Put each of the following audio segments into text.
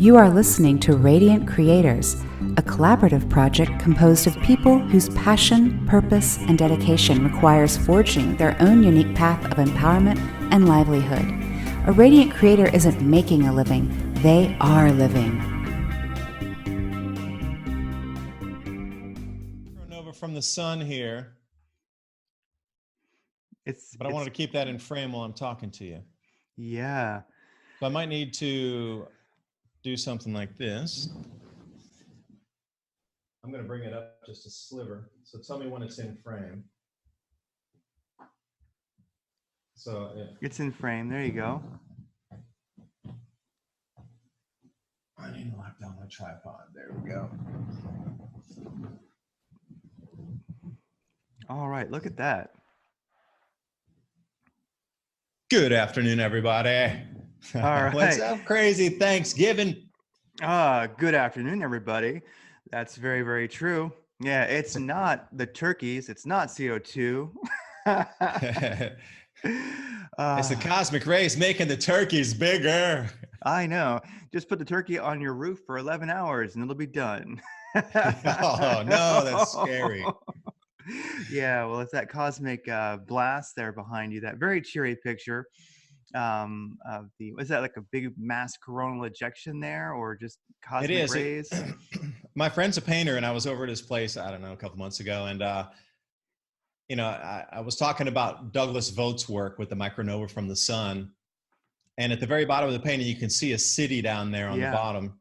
You are listening to Radiant Creators, a collaborative project composed of people whose passion, purpose, and dedication requires forging their own unique path of empowerment and livelihood. A Radiant Creator isn't making a living, they are living. Over from the sun here, but I wanted to keep that in frame while I'm talking to you. Yeah. So I might need to do something like this. I'm going to bring it up just a sliver. So tell me when it's in frame. So it's in frame. There you go. I need to lock down my tripod. There we go. All right. Look at that. Good afternoon, everybody. All right. What's up, crazy Thanksgiving? Good afternoon, everybody. That's very, very true. Yeah, it's not the turkeys. It's not CO2. It's the cosmic rays making the turkeys bigger. I know. Just put the turkey on your roof for 11 hours and it'll be done. Oh, no, that's scary. Yeah, well, it's that cosmic blast there behind you, that very cheery picture of the, was that like a big mass coronal ejection there or just cosmic rays? My friend's a painter and I was over at his place, I don't know, a couple months ago. And, you know, I was talking about Douglas Vogt's work with the micronova from the sun. And at the very bottom of the painting, you can see a city down there on the bottom.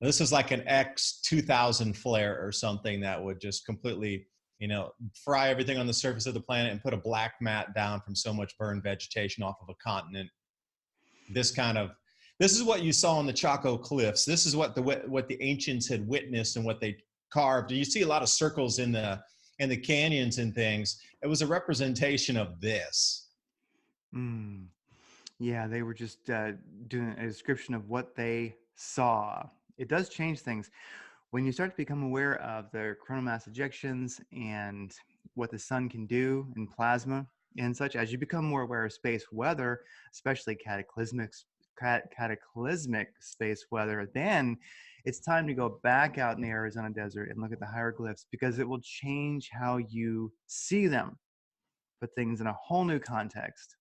This is like an X2000 flare or something that would just completely, you know, fry everything on the surface of the planet and put a black mat down from so much burned vegetation off of a continent. This is what you saw on the Chaco cliffs. This is what the ancients had witnessed and what they carved. You see a lot of circles in the canyons and things. It was a representation of this. Yeah, they were just doing a description of what they saw. It does change things. When you start to become aware of the coronal mass ejections and what the sun can do in plasma and such, as you become more aware of space weather, especially cataclysmic space weather, then it's time to go back out in the Arizona desert and look at the hieroglyphs, because it will change how you see them, put things in a whole new context.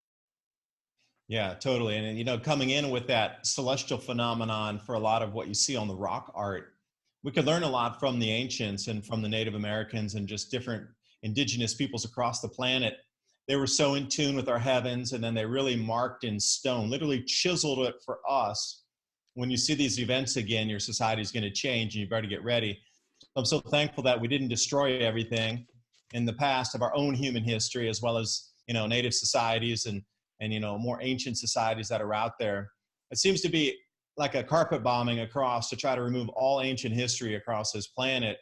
Yeah, totally. And, you know, coming in with that celestial phenomenon for a lot of what you see on the rock art, we could learn a lot from the ancients and from the Native Americans and just different indigenous peoples across the planet. They were so in tune with our heavens, and then they really marked in stone, literally chiseled it for us. When you see these events again, your society is going to change and you better get ready. I'm so thankful that we didn't destroy everything in the past of our own human history, as well as, you know, native societies and you know, more ancient societies that are out there. It seems to be like a carpet bombing across to try to remove all ancient history across this planet.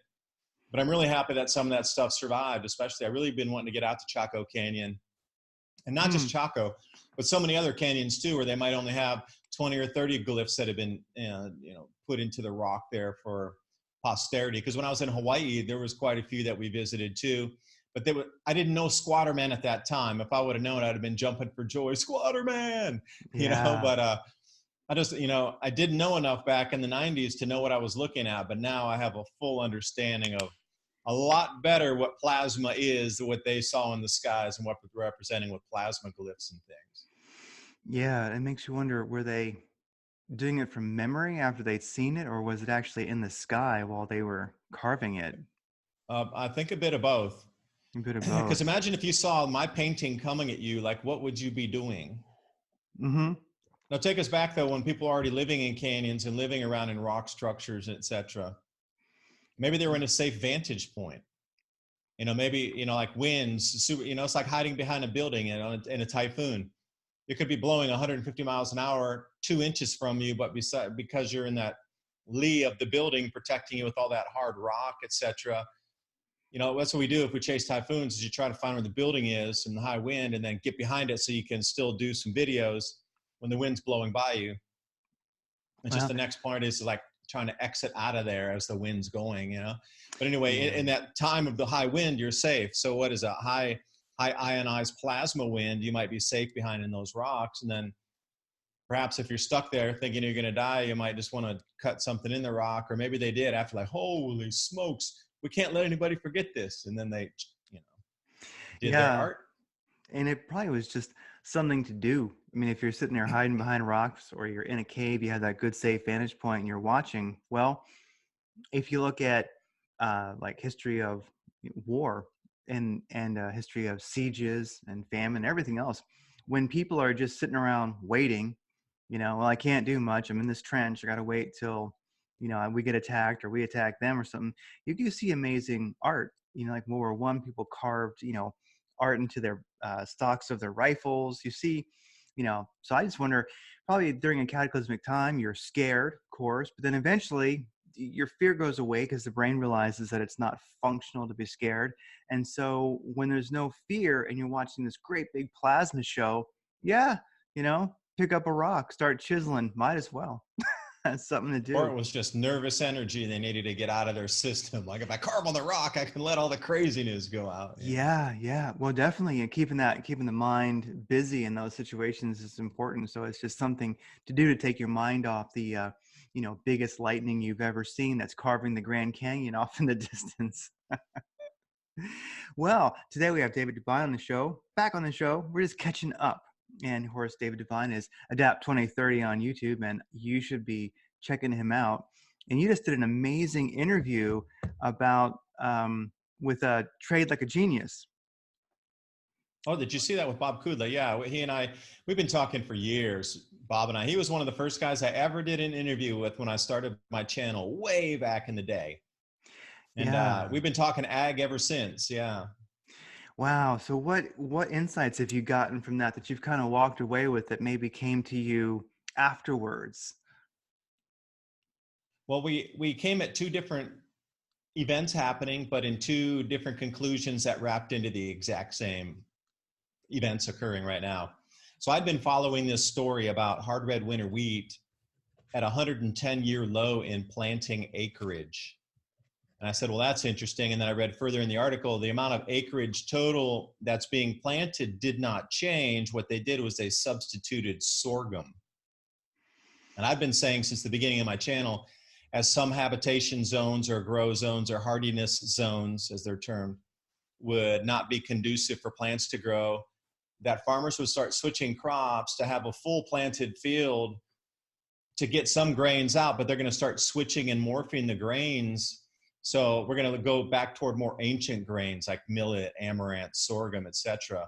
But I'm really happy that some of that stuff survived, especially I've really been wanting to get out to Chaco Canyon. And not just Chaco, but so many other canyons too, where they might only have 20 or 30 glyphs that have been you know, put into the rock there for posterity. Because when I was in Hawaii, there was quite a few that we visited too. But I didn't know Squatterman at that time. If I would have known, I'd have been jumping for joy, Squatterman, you know, but I just, you know, I didn't know enough back in the 90s to know what I was looking at, but now I have a full understanding of a lot better what plasma is, what they saw in the skies and what they're representing with plasma glyphs and things. Yeah, it makes you wonder, were they doing it from memory after they'd seen it, or was it actually in the sky while they were carving it? I think a bit of both. A bit of both. Because imagine if you saw my painting coming at you, like what would you be doing? Mm-hmm. Now take us back though, when people are already living in canyons and living around in rock structures, etc. Maybe they were in a safe vantage point. You know, maybe, you know, like winds, you know, it's like hiding behind a building in a typhoon. It could be blowing 150 miles an hour, 2 inches from you, but because you're in that lee of the building, protecting you with all that hard rock, etc. You know, that's what we do if we chase typhoons, is you try to find where the building is in the high wind and then get behind it so you can still do some videos when the wind's blowing by you. It's just the next part is like trying to exit out of there as the wind's going, you know. But anyway, in that time of the high wind, you're safe. So what is a high ionized plasma wind? You might be safe behind in those rocks. And then perhaps if you're stuck there thinking you're going to die, you might just want to cut something in the rock, or maybe they did after, like, holy smokes, we can't let anybody forget this. And then they, you know, did their Yeah. art. And it probably was just something to do. I mean, if you're sitting there hiding behind rocks or you're in a cave, you have that good safe vantage point and you're watching. Well, if you look at like history of war and history of sieges and famine, everything else, when people are just sitting around waiting, well, I can't do much. I'm in this trench. I got to wait till, we get attacked or we attack them or something. You do see amazing art. Like World War I, people carved, art into their stocks of their rifles. You see, so I just wonder, probably during a cataclysmic time, you're scared, of course, but then eventually your fear goes away because the brain realizes that it's not functional to be scared. And so when there's no fear and you're watching this great big plasma show, yeah, pick up a rock, start chiseling, might as well. That's something to Or do. it was just nervous energy they needed to get out of their system. Like, if I carve on the rock, I can let all the craziness go out. Yeah. Well, definitely, and keeping the mind busy in those situations is important. So it's just something to do to take your mind off the biggest lightning you've ever seen that's carving the Grand Canyon off in the distance. Well, today we have David Devine on the show. Back on the show, we're just catching up. And of course, David Devine is Adapt 2030 on YouTube, and you should be checking him out. And you just did an amazing interview about with Trade Like a Genius. Oh, did you see that with Bob Kudla? Yeah, he and I, we've been talking for years, Bob and I. He was one of the first guys I ever did an interview with when I started my channel way back in the day. And Yeah. we've been talking ag ever since. Yeah. Wow. So what insights have you gotten from that you've kind of walked away with that maybe came to you afterwards? Well, we came at two different events happening, but in two different conclusions that wrapped into the exact same events occurring right now. So I'd been following this story about hard red winter wheat at 110-year low in planting acreage. And I said, well, that's interesting. And then I read further in the article, the amount of acreage total that's being planted did not change. What they did was they substituted sorghum. And I've been saying since the beginning of my channel, as some habitation zones or grow zones or hardiness zones, as they're termed, would not be conducive for plants to grow, that farmers would start switching crops to have a full planted field to get some grains out, but they're going to start switching and morphing the grains. So we're going to go back toward more ancient grains like millet, amaranth, sorghum, etc.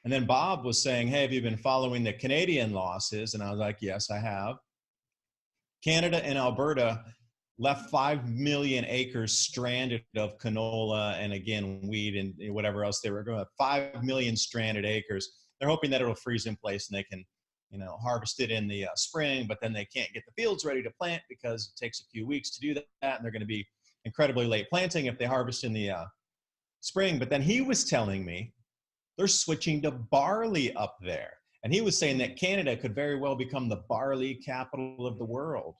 And then Bob was saying, hey, have you been following the Canadian losses? And I was like, yes, I have. Canada and Alberta left 5 million acres stranded of canola and, again, wheat and whatever else they were going to, 5 million stranded acres. They're hoping that it'll freeze in place and they can, harvest it in the spring, but then they can't get the fields ready to plant because it takes a few weeks to do that. And they're going to be incredibly late planting if they harvest in the spring. But then he was telling me they're switching to barley up there. And he was saying that Canada could very well become the barley capital of the world.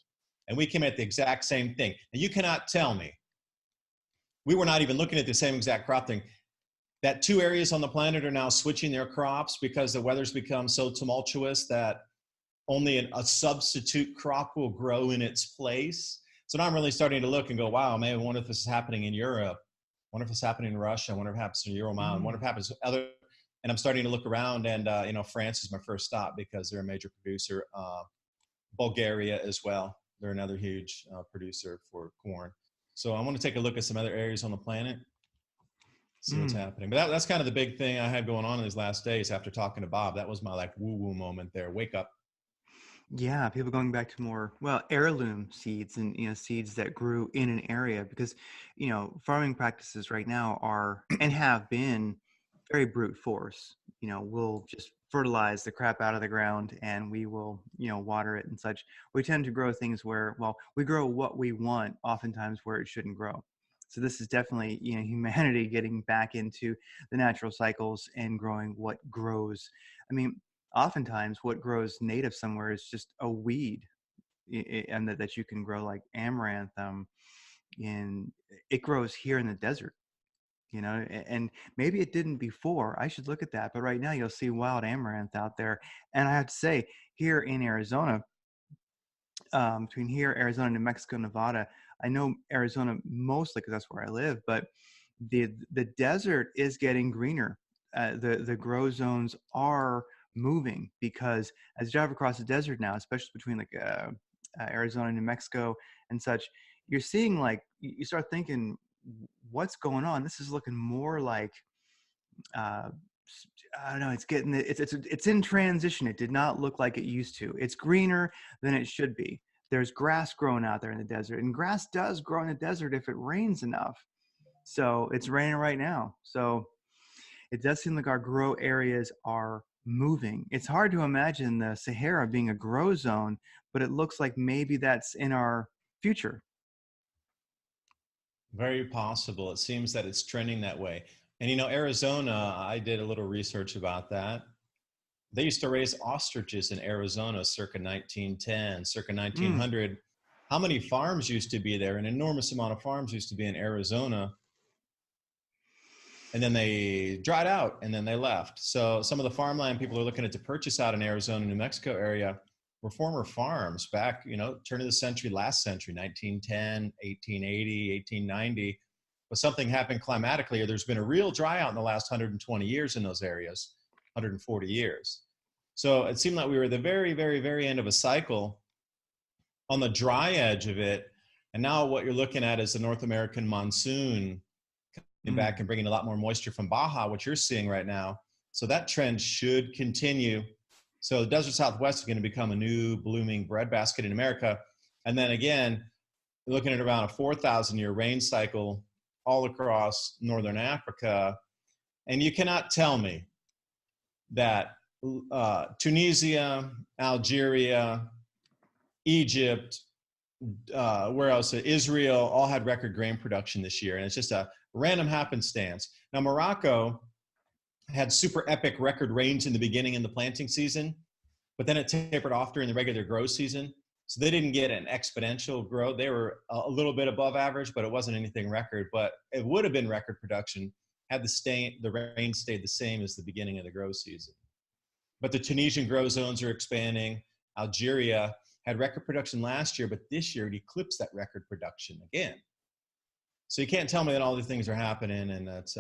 And we came at the exact same thing. And you cannot tell me, we were not even looking at the same exact crop thing, that two areas on the planet are now switching their crops because the weather's become so tumultuous that only a substitute crop will grow in its place. So now I'm really starting to look and go, wow, man, I wonder if this is happening in Europe. I wonder if it's happening in Russia. I wonder if it happens in Euromile. I wonder if it happens other. And I'm starting to look around, and France is my first stop because they're a major producer. Bulgaria as well. They're another huge producer for corn. So I want to take a look at some other areas on the planet, see what's happening. But that's kind of the big thing I had going on in these last days after talking to Bob. That was my woo-woo moment there. Wake up. Yeah, people going back to more, well, heirloom seeds and, seeds that grew in an area because, farming practices right now are and have been very brute force. We'll just fertilize the crap out of the ground and we will, water it and such. We tend to grow things where, well, we grow what we want oftentimes where it shouldn't grow. So this is definitely, humanity getting back into the natural cycles and growing what grows. I mean, oftentimes what grows native somewhere is just a weed and that you can grow like amaranth. And it grows here in the desert. And maybe it didn't before. I should look at that. But right now you'll see wild amaranth out there. And I have to say, here in Arizona, between here, Arizona, New Mexico, Nevada. I know Arizona mostly because that's where I live, but the desert is getting greener. The grow zones are moving because as you drive across the desert now, especially between like Arizona, New Mexico, and such, you're seeing like you start thinking, what's going on? This is looking more like uh, I don't know. It's in transition. It did not look like it used to. It's greener than it should be. There's grass growing out there in the desert, and grass does grow in the desert if it rains enough. So it's raining right now. So it does seem like our grow areas are moving. It's hard to imagine the Sahara being a grow zone, but it looks like maybe that's in our future. Very possible. It seems that it's trending that way. And Arizona, I did a little research about that. They used to raise ostriches in Arizona circa 1910, circa Mm. 1900. How many farms used to be there? An enormous amount of farms used to be in Arizona. And then they dried out and then they left. So some of the farmland people are looking at to purchase out in Arizona, New Mexico area were former farms back, turn of the century, last century, 1910, 1880, 1890. But something happened climatically, or there's been a real dry out in the last 120 years in those areas, 140 years. So it seemed like we were at the very, very, very end of a cycle on the dry edge of it. And now what you're looking at is the North American monsoon Mm. back and bringing a lot more moisture from Baja, what you're seeing right now. So that trend should continue. So the desert Southwest is going to become a new blooming breadbasket in America. And then again, looking at around a 4,000-year rain cycle all across Northern Africa. And you cannot tell me that Tunisia, Algeria, Egypt, where else? Israel all had record grain production this year. And it's just a random happenstance. Now, Morocco had super epic record rains in the beginning in the planting season, but then it tapered off during the regular growth season. So they didn't get an exponential growth. They were a little bit above average, but it wasn't anything record. But it would have been record production had the rain stayed the same as the beginning of the growth season. But the Tunisian grow zones are expanding. Algeria had record production last year, but this year it eclipsed that record production again. So you can't tell me that all these things are happening and that's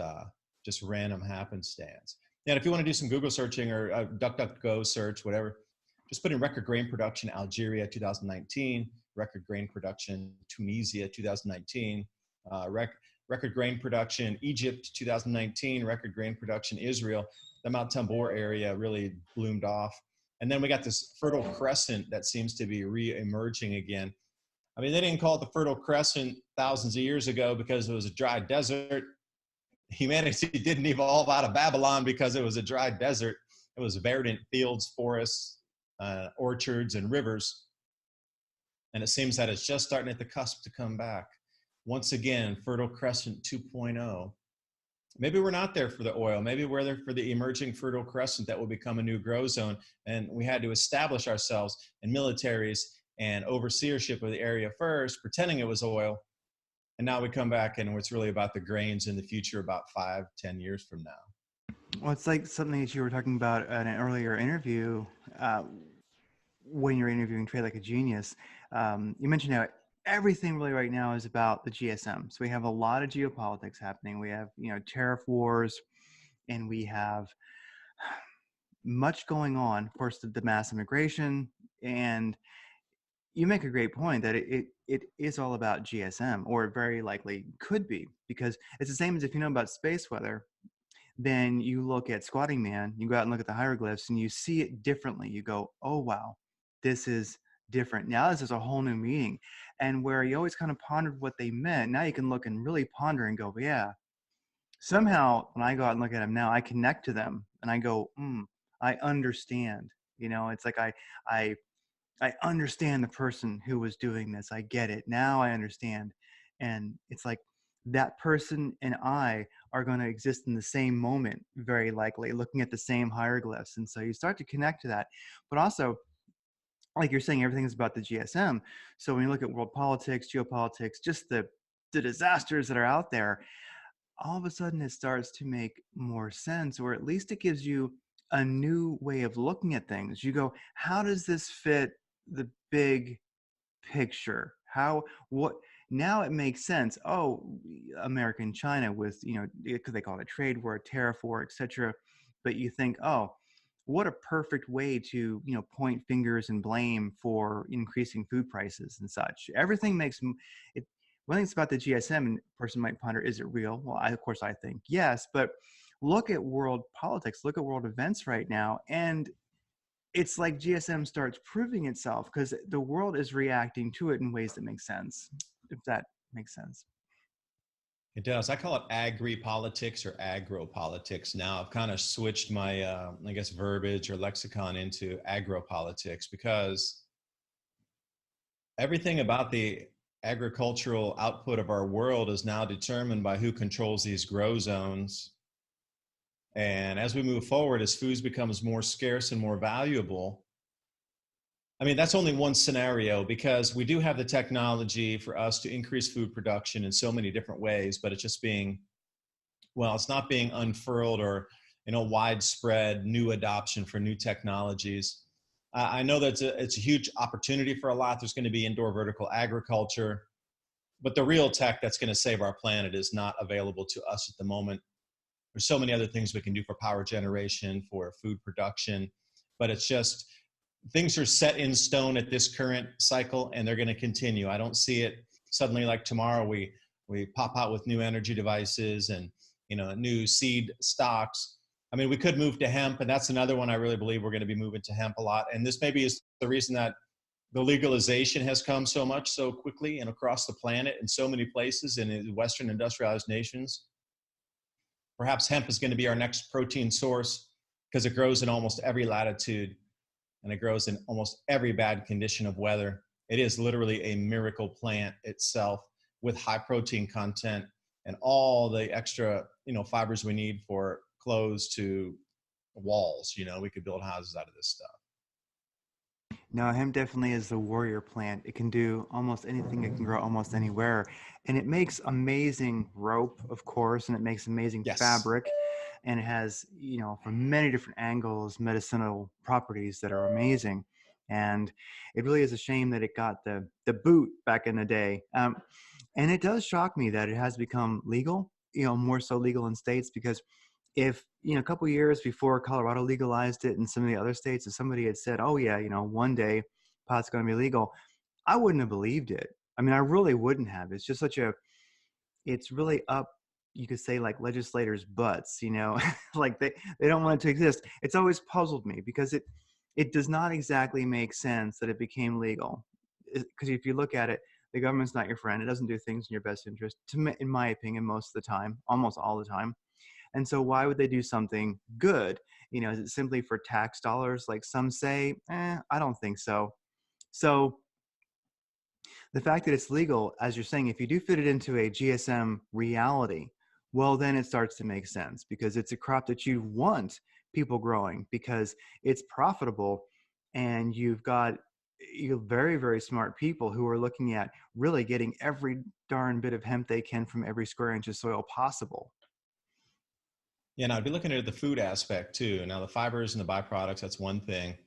just random happenstance. And if you want to do some Google searching or DuckDuckGo search, whatever, just put in record grain production Algeria 2019, record grain production Tunisia 2019, record grain production Egypt 2019, record grain production Israel. The Mount Tambor area really bloomed off. And then we got this Fertile Crescent that seems to be re-emerging again. I mean, they didn't call it the Fertile Crescent thousands of years ago because it was a dry desert. Humanity didn't evolve out of Babylon because it was a dry desert. It was verdant fields, forests, orchards, and rivers. And it seems that it's just starting at the cusp to come back. Once again, Fertile Crescent 2.0. Maybe we're not there for the oil. Maybe we're there for the emerging Fertile Crescent that will become a new grow zone. And we had to establish ourselves in militaries and overseership of the area first, pretending it was oil. And now we come back and it's really about the grains in the future about 5-10 years from now. Well, it's like something that you were talking about in an earlier interview when you're interviewing Trade Like a Genius. You mentioned how everything really right now is about the GSM. So we have a lot of geopolitics happening. We have, tariff wars, and we have much going on. Of course, the mass immigration, and you make a great point that it is all about GSM, or it very likely could be, because it's the same as if you know about space weather, then you look at Squatting Man, you go out and look at the hieroglyphs and you see it differently. You go, oh, wow, this is different. Now this is a whole new meaning. And where you always kind of pondered what they meant, now you can look and really ponder and go, yeah, somehow when I go out and look at them now, I connect to them and I go, I understand. It's like I understand the person who was doing this. I get it. Now I understand. And it's like that person and I are going to exist in the same moment, very likely, looking at the same hieroglyphs. And so you start to connect to that. But also, like you're saying, everything is about the GSM. So when you look at world politics, geopolitics, just the disasters that are out there, all of a sudden it starts to make more sense, or at least it gives you a new way of looking at things. You go, how does this fit the big picture? What now it makes sense. Oh, America and China with, because they call it a trade war, a tariff war, etc. But you think, oh, what a perfect way to, point fingers and blame for increasing food prices and such. Everything makes it. One thing about the GSM, and a person might ponder, is it real? Well, of course I think yes, but look at world politics, look at world events right now, and it's like GSM starts proving itself because the world is reacting to it in ways that make sense, if that makes sense. It does. I call it agri-politics or agro-politics now. I've kind of switched my, I guess, verbiage or lexicon into agro-politics because everything about the agricultural output of our world is now determined by who controls these grow zones. And as we move forward, as food becomes more scarce and more valuable, I mean, that's only one scenario because we do have the technology for us to increase food production in so many different ways, but it's just being, well, it's not being unfurled or, widespread new adoption for new technologies. I know that it's a huge opportunity for a lot. There's going to be indoor vertical agriculture, but the real tech that's going to save our planet is not available to us at the moment. There's so many other things we can do for power generation, for food production, but it's just things are set in stone at this current cycle and they're going to continue. I don't see it suddenly like tomorrow we pop out with new energy devices and new seed stocks. I mean, we could move to hemp, and that's another one I really believe we're going to be moving to hemp a lot. And this maybe is the reason that the legalization has come so much so quickly and across the planet in so many places in Western industrialized nations. Perhaps hemp is going to be our next protein source because it grows in almost every latitude and it grows in almost every bad condition of weather. It is literally a miracle plant itself with high protein content and all the extra, fibers we need for clothes to walls. We could build houses out of this stuff. No, hemp definitely is the warrior plant. It can do almost anything. It can grow almost anywhere. And it makes amazing rope, of course, and it makes amazing fabric. And it has, from many different angles, medicinal properties that are amazing. And it really is a shame that it got the boot back in the day. And it does shock me that it has become legal, more so legal in states, because if, a couple of years before Colorado legalized it and some of the other states, if somebody had said, oh yeah, one day pot's going to be legal, I wouldn't have believed it. I mean, I really wouldn't have. It's just it's really up, you could say, like legislators' butts, like they don't want it to exist. It's always puzzled me because it does not exactly make sense that it became legal. Because if you look at it, the government's not your friend. It doesn't do things in your best interest, in my opinion, most of the time, almost all the time. And so why would they do something good? Is it simply for tax dollars, like some say? I don't think so. So the fact that it's legal, as you're saying, if you do fit it into a GSM reality, well, then it starts to make sense because it's a crop that you want people growing because it's profitable and you've got very, very smart people who are looking at really getting every darn bit of hemp they can from every square inch of soil possible. Yeah, and I'd be looking at the food aspect too. Now the fibers and the byproducts, that's one thing.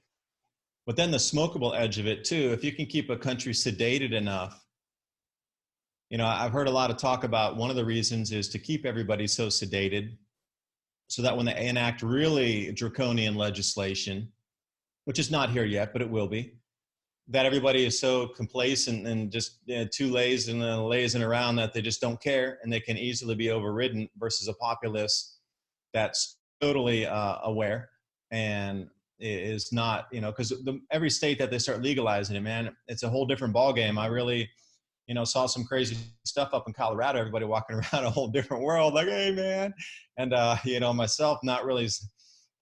But then the smokable edge of it too, if you can keep a country sedated enough, I've heard a lot of talk about one of the reasons is to keep everybody so sedated so that when they enact really draconian legislation, which is not here yet, but it will be, that everybody is so complacent and just too lazy and lazing around that they just don't care and they can easily be overridden versus a populace that's totally aware and is not, because every state that they start legalizing it, man, it's a whole different ballgame. I really, saw some crazy stuff up in Colorado, everybody walking around a whole different world, like, hey, man. And, myself not really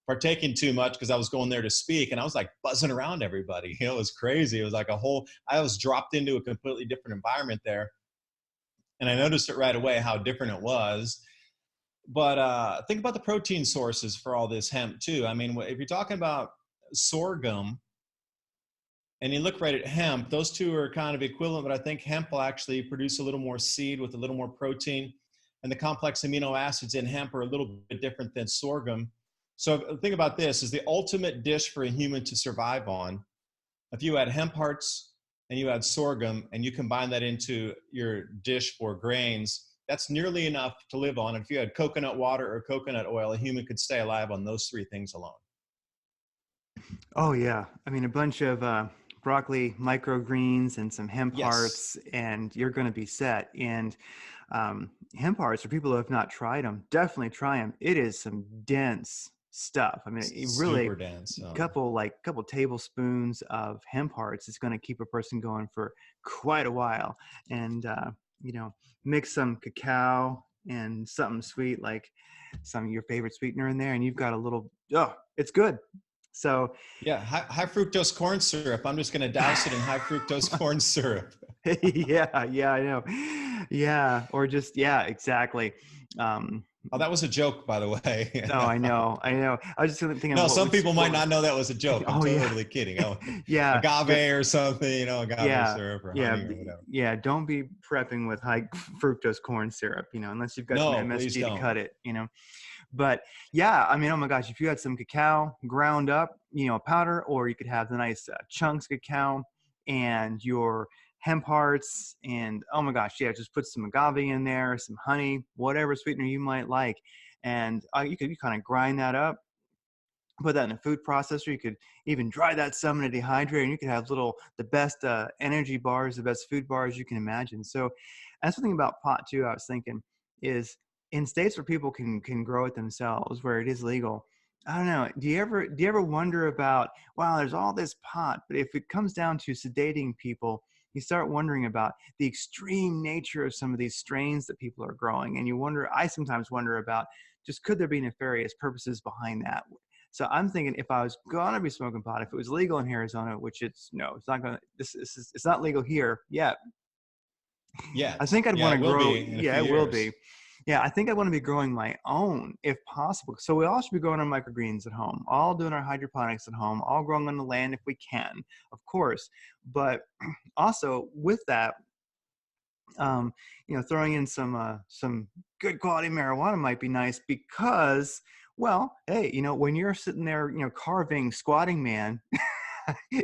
partaking too much because I was going there to speak and I was like buzzing around everybody. It was crazy. It was like I was dropped into a completely different environment there. And I noticed it right away how different it was. But think about the protein sources for all this hemp too. I mean, if you're talking about sorghum and you look right at hemp, those two are kind of equivalent, but I think hemp will actually produce a little more seed with a little more protein. And the complex amino acids in hemp are a little bit different than sorghum. So think about this, is the ultimate dish for a human to survive on. If you had hemp hearts and you had sorghum and you combine that into your dish for grains, that's nearly enough to live on. And if you had coconut water or coconut oil, a human could stay alive on those three things alone. Oh yeah, I mean a bunch of broccoli microgreens and some hemp Yes. hearts, and you're going to be set. And hemp hearts, for people who have not tried them, definitely try them. It is some dense stuff. I mean, it really Super dense. couple tablespoons of hemp hearts is going to keep a person going for quite a while. And you know, mix some cacao and something sweet like some of your favorite sweetener in there, and you've got a little. Oh, it's good. So Yeah, high fructose corn syrup. I'm just going to douse it in high fructose corn syrup. yeah, I know. Yeah, or just exactly. Oh, that was a joke, by the way. No, I know. I was just thinking. No, some people might not know that was a joke. I'm totally yeah. kidding. Oh, Yeah, agave or something, agave yeah, syrup or yeah, honey or whatever. yeah. Don't be prepping with high fructose corn syrup, unless you've got some No, please MSG to don't. cut it, But yeah, I mean, oh my gosh, if you had some cacao ground up, powder, or you could have the nice chunks of cacao and your hemp hearts, and oh my gosh, yeah, just put some agave in there, some honey, whatever sweetener you might like, and you kind of grind that up, put that in a food processor. You could even dry that some in a dehydrator, and you could have the best energy bars, the best food bars you can imagine. So that's something about pot too. I was thinking is in states where people can grow it themselves, where it is legal. I don't know. Do you ever wonder about, wow, there's all this pot, but if it comes down to sedating people, you start wondering about the extreme nature of some of these strains that people are growing. And I sometimes wonder about just, could there be nefarious purposes behind that? So I'm thinking, if I was gonna be smoking pot, if it was legal in Arizona, which it's not gonna. It's not legal here yet. I Yes. think I'd Yeah, want it to will grow. be in a Yeah, few it will years. be. Yeah, I think I want to be growing my own if possible. So we all should be growing our microgreens at home, all doing our hydroponics at home, all growing on the land if we can, of course. But also with that, throwing in some good quality marijuana might be nice because, well, hey, when you're sitting there, carving Squatting Man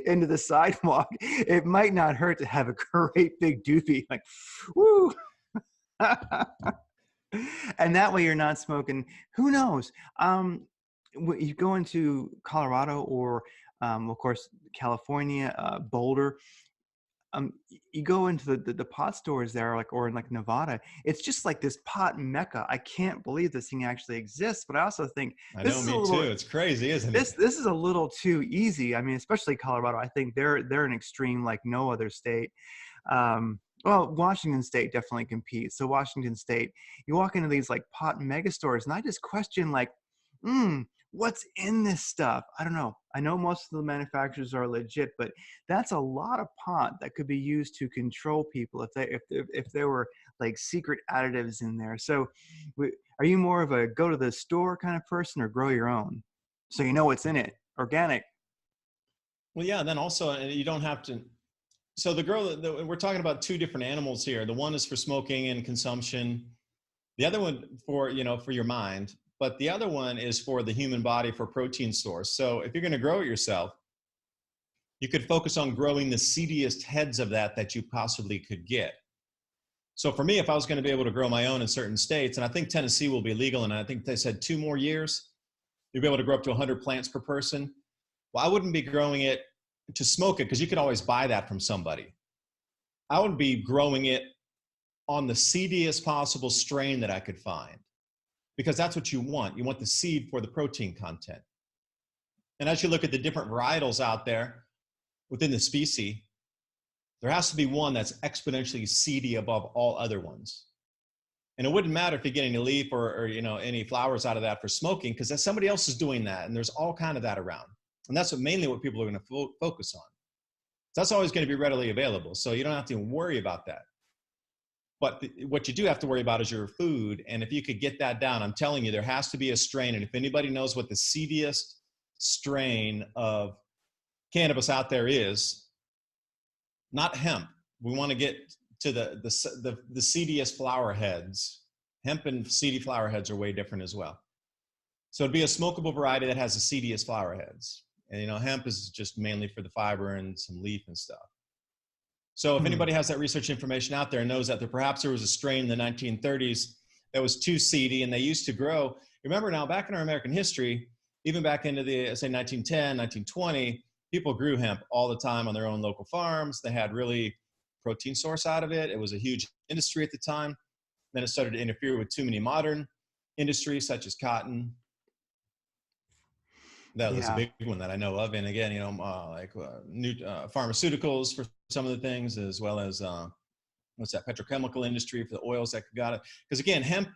into the sidewalk, it might not hurt to have a great big doobie, like, woo. And that way you're not smoking. Who knows? You go into Colorado or, of course, California, Boulder. You go into the pot stores there, or in like Nevada. It's just like this pot mecca. I can't believe this thing actually exists. But I also think I this know, is a me little. too. It's crazy, isn't This it? this is a little too easy. I mean, especially Colorado. I think they're an extreme like no other state. Well, Washington State definitely competes. So Washington State, you walk into these like pot mega stores, and I just question like, what's in this stuff? I don't know. I know most of the manufacturers are legit, but that's a lot of pot that could be used to control people if there were like secret additives in there. So, are you more of a go to the store kind of person or grow your own, so you know what's in it, organic? Well, yeah. And then also, you don't have to. So we're talking about two different animals here. The one is for smoking and consumption. The other one for your mind. But the other one is for the human body for protein source. So if you're going to grow it yourself, you could focus on growing the seediest heads of that you possibly could get. So for me, if I was going to be able to grow my own in certain states, and I think Tennessee will be legal, and I think they said 2 more years, you'll be able to grow up to 100 plants per person. Well, I wouldn't be growing it to smoke it because you could always buy that from somebody. I would be growing it on the seediest possible strain that I could find, because that's what you want. You want the seed for the protein content. And as you look at the different varietals out there within the species, there has to be one that's exponentially seedy above all other ones. And it wouldn't matter if you get any leaf or any flowers out of that for smoking, because somebody else is doing that, and there's all kind of that around. And that's mainly what people are going to focus on. So that's always going to be readily available. So you don't have to even worry about that. But what you do have to worry about is your food. And if you could get that down, I'm telling you, there has to be a strain. And if anybody knows what the seediest strain of cannabis out there is, not hemp. We want to get to the seediest flower heads. Hemp and seedy flower heads are way different as well. So it'd be a smokable variety that has the seediest flower heads. And, hemp is just mainly for the fiber and some leaf and stuff. So if anybody has that research information out there and knows that perhaps there was a strain in the 1930s that was too seedy and they used to grow. Remember now, back in our American history, even back into the, say, 1910, 1920, people grew hemp all the time on their own local farms. They had really protein source out of it. It was a huge industry at the time. Then it started to interfere with too many modern industries such as cotton. That was a big one that I know of. And again, new pharmaceuticals for some of the things, as well as petrochemical industry for the oils that got it. Because again, hemp,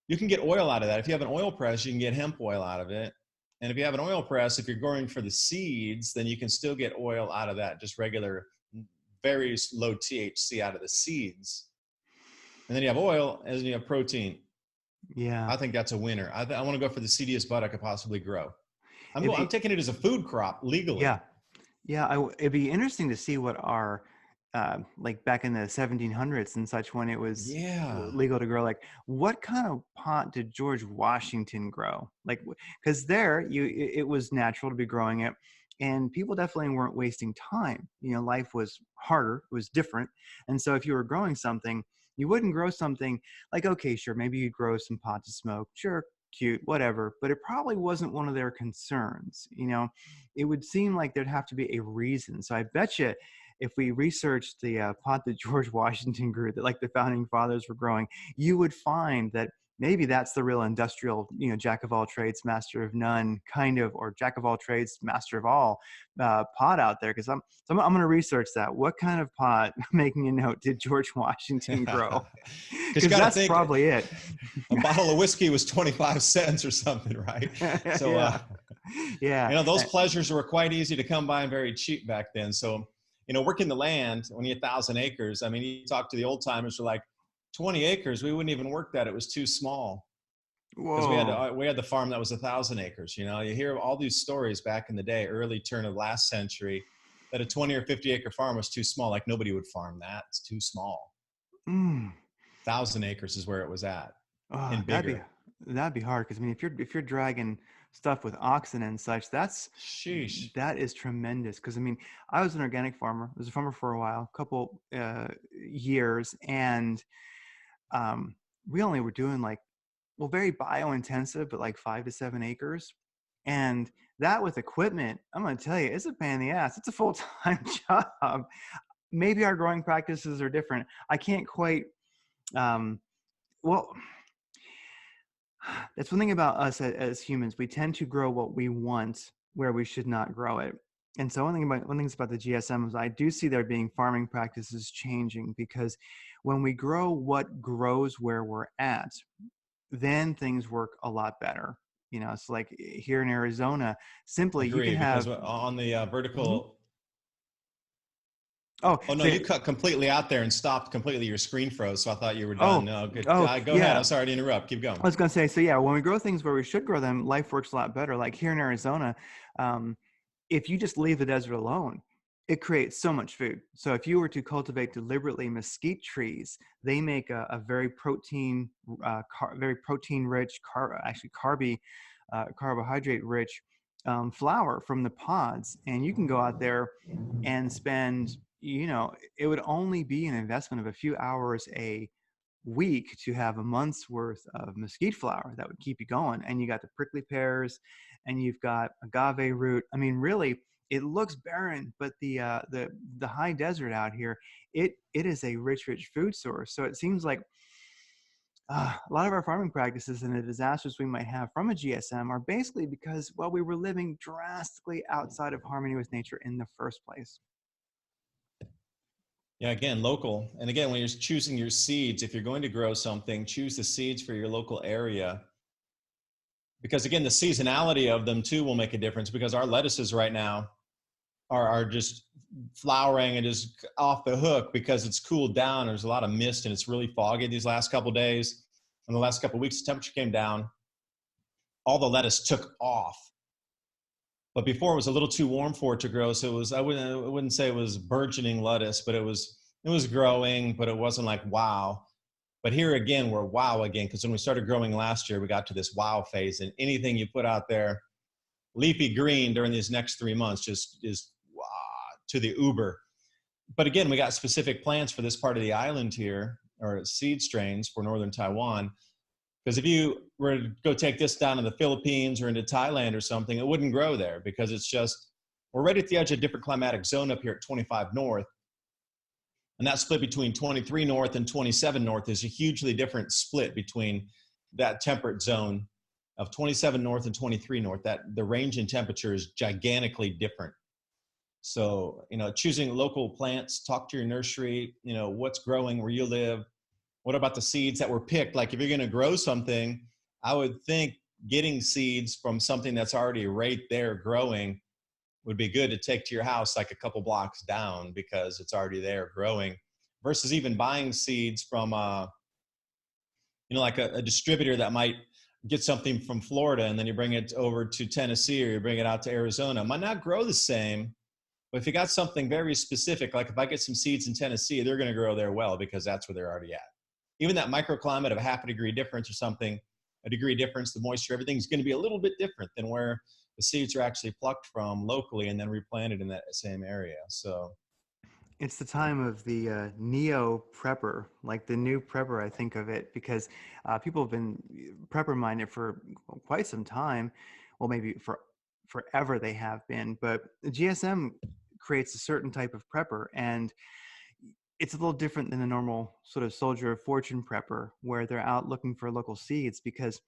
you can get oil out of that. If you have an oil press, you can get hemp oil out of it. And if you have an oil press, if you're growing for the seeds, then you can still get oil out of that, just regular, very low THC out of the seeds. And then you have oil, and then you have protein. Yeah. I think that's a winner. I want to go for the seediest bud I could possibly grow. I'm taking it as a food crop legally. Yeah. Yeah. It'd be interesting to see what our, like back in the 1700s and such, when it was legal to grow, like what kind of pot did George Washington grow? Like, because it was natural to be growing it, and people definitely weren't wasting time. Life was harder, it was different. And so if you were growing something, you wouldn't grow something like, okay, sure, maybe you'd grow some pot to smoke. Sure, cute, whatever, but it probably wasn't one of their concerns. It would seem like there'd have to be a reason. So I bet you if we researched the pot that George Washington grew, that like the founding fathers were growing, you would find that maybe that's the real industrial, jack of all trades, master of none kind of, or jack of all trades, master of all pot out there. Because I'm going to research that. What kind of pot, making a note, did George Washington grow? Because that's probably it. A bottle of whiskey was 25 cents or something, right? So, those pleasures were quite easy to come by and very cheap back then. So, working the land, when you had 1,000 acres, I mean, you talk to the old timers, were like, 20 acres, we wouldn't even work that. It was too small. Because we had the farm that was 1,000 acres. You hear all these stories back in the day, early turn of last century, that a 20 or 50 acre farm was too small. Like nobody would farm that. It's too small. 1,000 acres is where it was at. And bigger. That'd be hard. Because I mean, if you're dragging stuff with oxen and such, that is tremendous. Because I mean, I was an organic farmer. I was a farmer for a while, a couple years, and we only were doing very bio-intensive, but like 5 to 7 acres. And that with equipment, I'm going to tell you, it's a pain in the ass. It's a full-time job. Maybe our growing practices are different. I can't quite, that's one thing about us as humans. We tend to grow what we want where we should not grow it. And so one thing about the GSM is I do see there being farming practices changing, because when we grow what grows where we're at, then things work a lot better. It's like here in Arizona, simply Agreed, you can have on the vertical. Oh no, you cut completely out there and stopped completely. Your screen froze, so I thought you were done. No, good. Go ahead. I'm sorry to interrupt. Keep going. I was going to say, so when we grow things where we should grow them, life works a lot better. Like here in Arizona, if you just leave the desert alone, it creates so much food. So if you were to cultivate deliberately mesquite trees, they make a very protein rich, carbohydrate rich flour from the pods. And you can go out there and spend, it would only be an investment of a few hours a week to have a month's worth of mesquite flour that would keep you going. And you got the prickly pears, and you've got agave root. I mean, really, it looks barren, but the high desert out here, it is a rich food source. So it seems like a lot of our farming practices and the disasters we might have from a GSM are basically because, we were living drastically outside of harmony with nature in the first place. Yeah, again, local. And again, when you're choosing your seeds, if you're going to grow something, choose the seeds for your local area. Because again, the seasonality of them too will make a difference, because our lettuces right now are just flowering and just off the hook because it's cooled down. There's a lot of mist and it's really foggy these last couple of days. In the last couple of weeks, the temperature came down. All the lettuce took off. But before it was a little too warm for it to grow. So it was, I wouldn't say it was burgeoning lettuce, but it was growing, but it wasn't like, wow. But here again, we're wow again, because when we started growing last year, we got to this wow phase, and anything you put out there, leafy green during these next 3 months just is wow, to the uber. But again, we got specific plants for this part of the island here, or seed strains for northern Taiwan. Because if you were to go take this down in the Philippines or into Thailand or something, it wouldn't grow there, because it's just, we're right at the edge of a different climatic zone up here at 25 north. And that split between 23 north and 27 north is a hugely different split between that temperate zone of 27 north and 23 north. That the range in temperature is gigantically different. So, choosing local plants, talk to your nursery, what's growing where you live. What about the seeds that were picked? Like if you're going to grow something, I would think getting seeds from something that's already right there growing would be good to take to your house like a couple blocks down, because it's already there growing, versus even buying seeds from like a distributor that might get something from Florida and then you bring it over to Tennessee, or you bring it out to Arizona. It might not grow the same, but if you got something very specific, like if I get some seeds in Tennessee, they're going to grow there well, because that's where they're already at. Even that microclimate of a half a degree difference or something, a degree difference, the moisture, everything's going to be a little bit different than where the seeds are actually plucked from locally and then replanted in that same area. So it's the time of the neo prepper, like the new prepper, I think of it, because people have been prepper minded for quite some time. Well, maybe for forever they have been, but the GSM creates a certain type of prepper, and it's a little different than the normal sort of soldier of fortune prepper, where they're out looking for local seeds. Because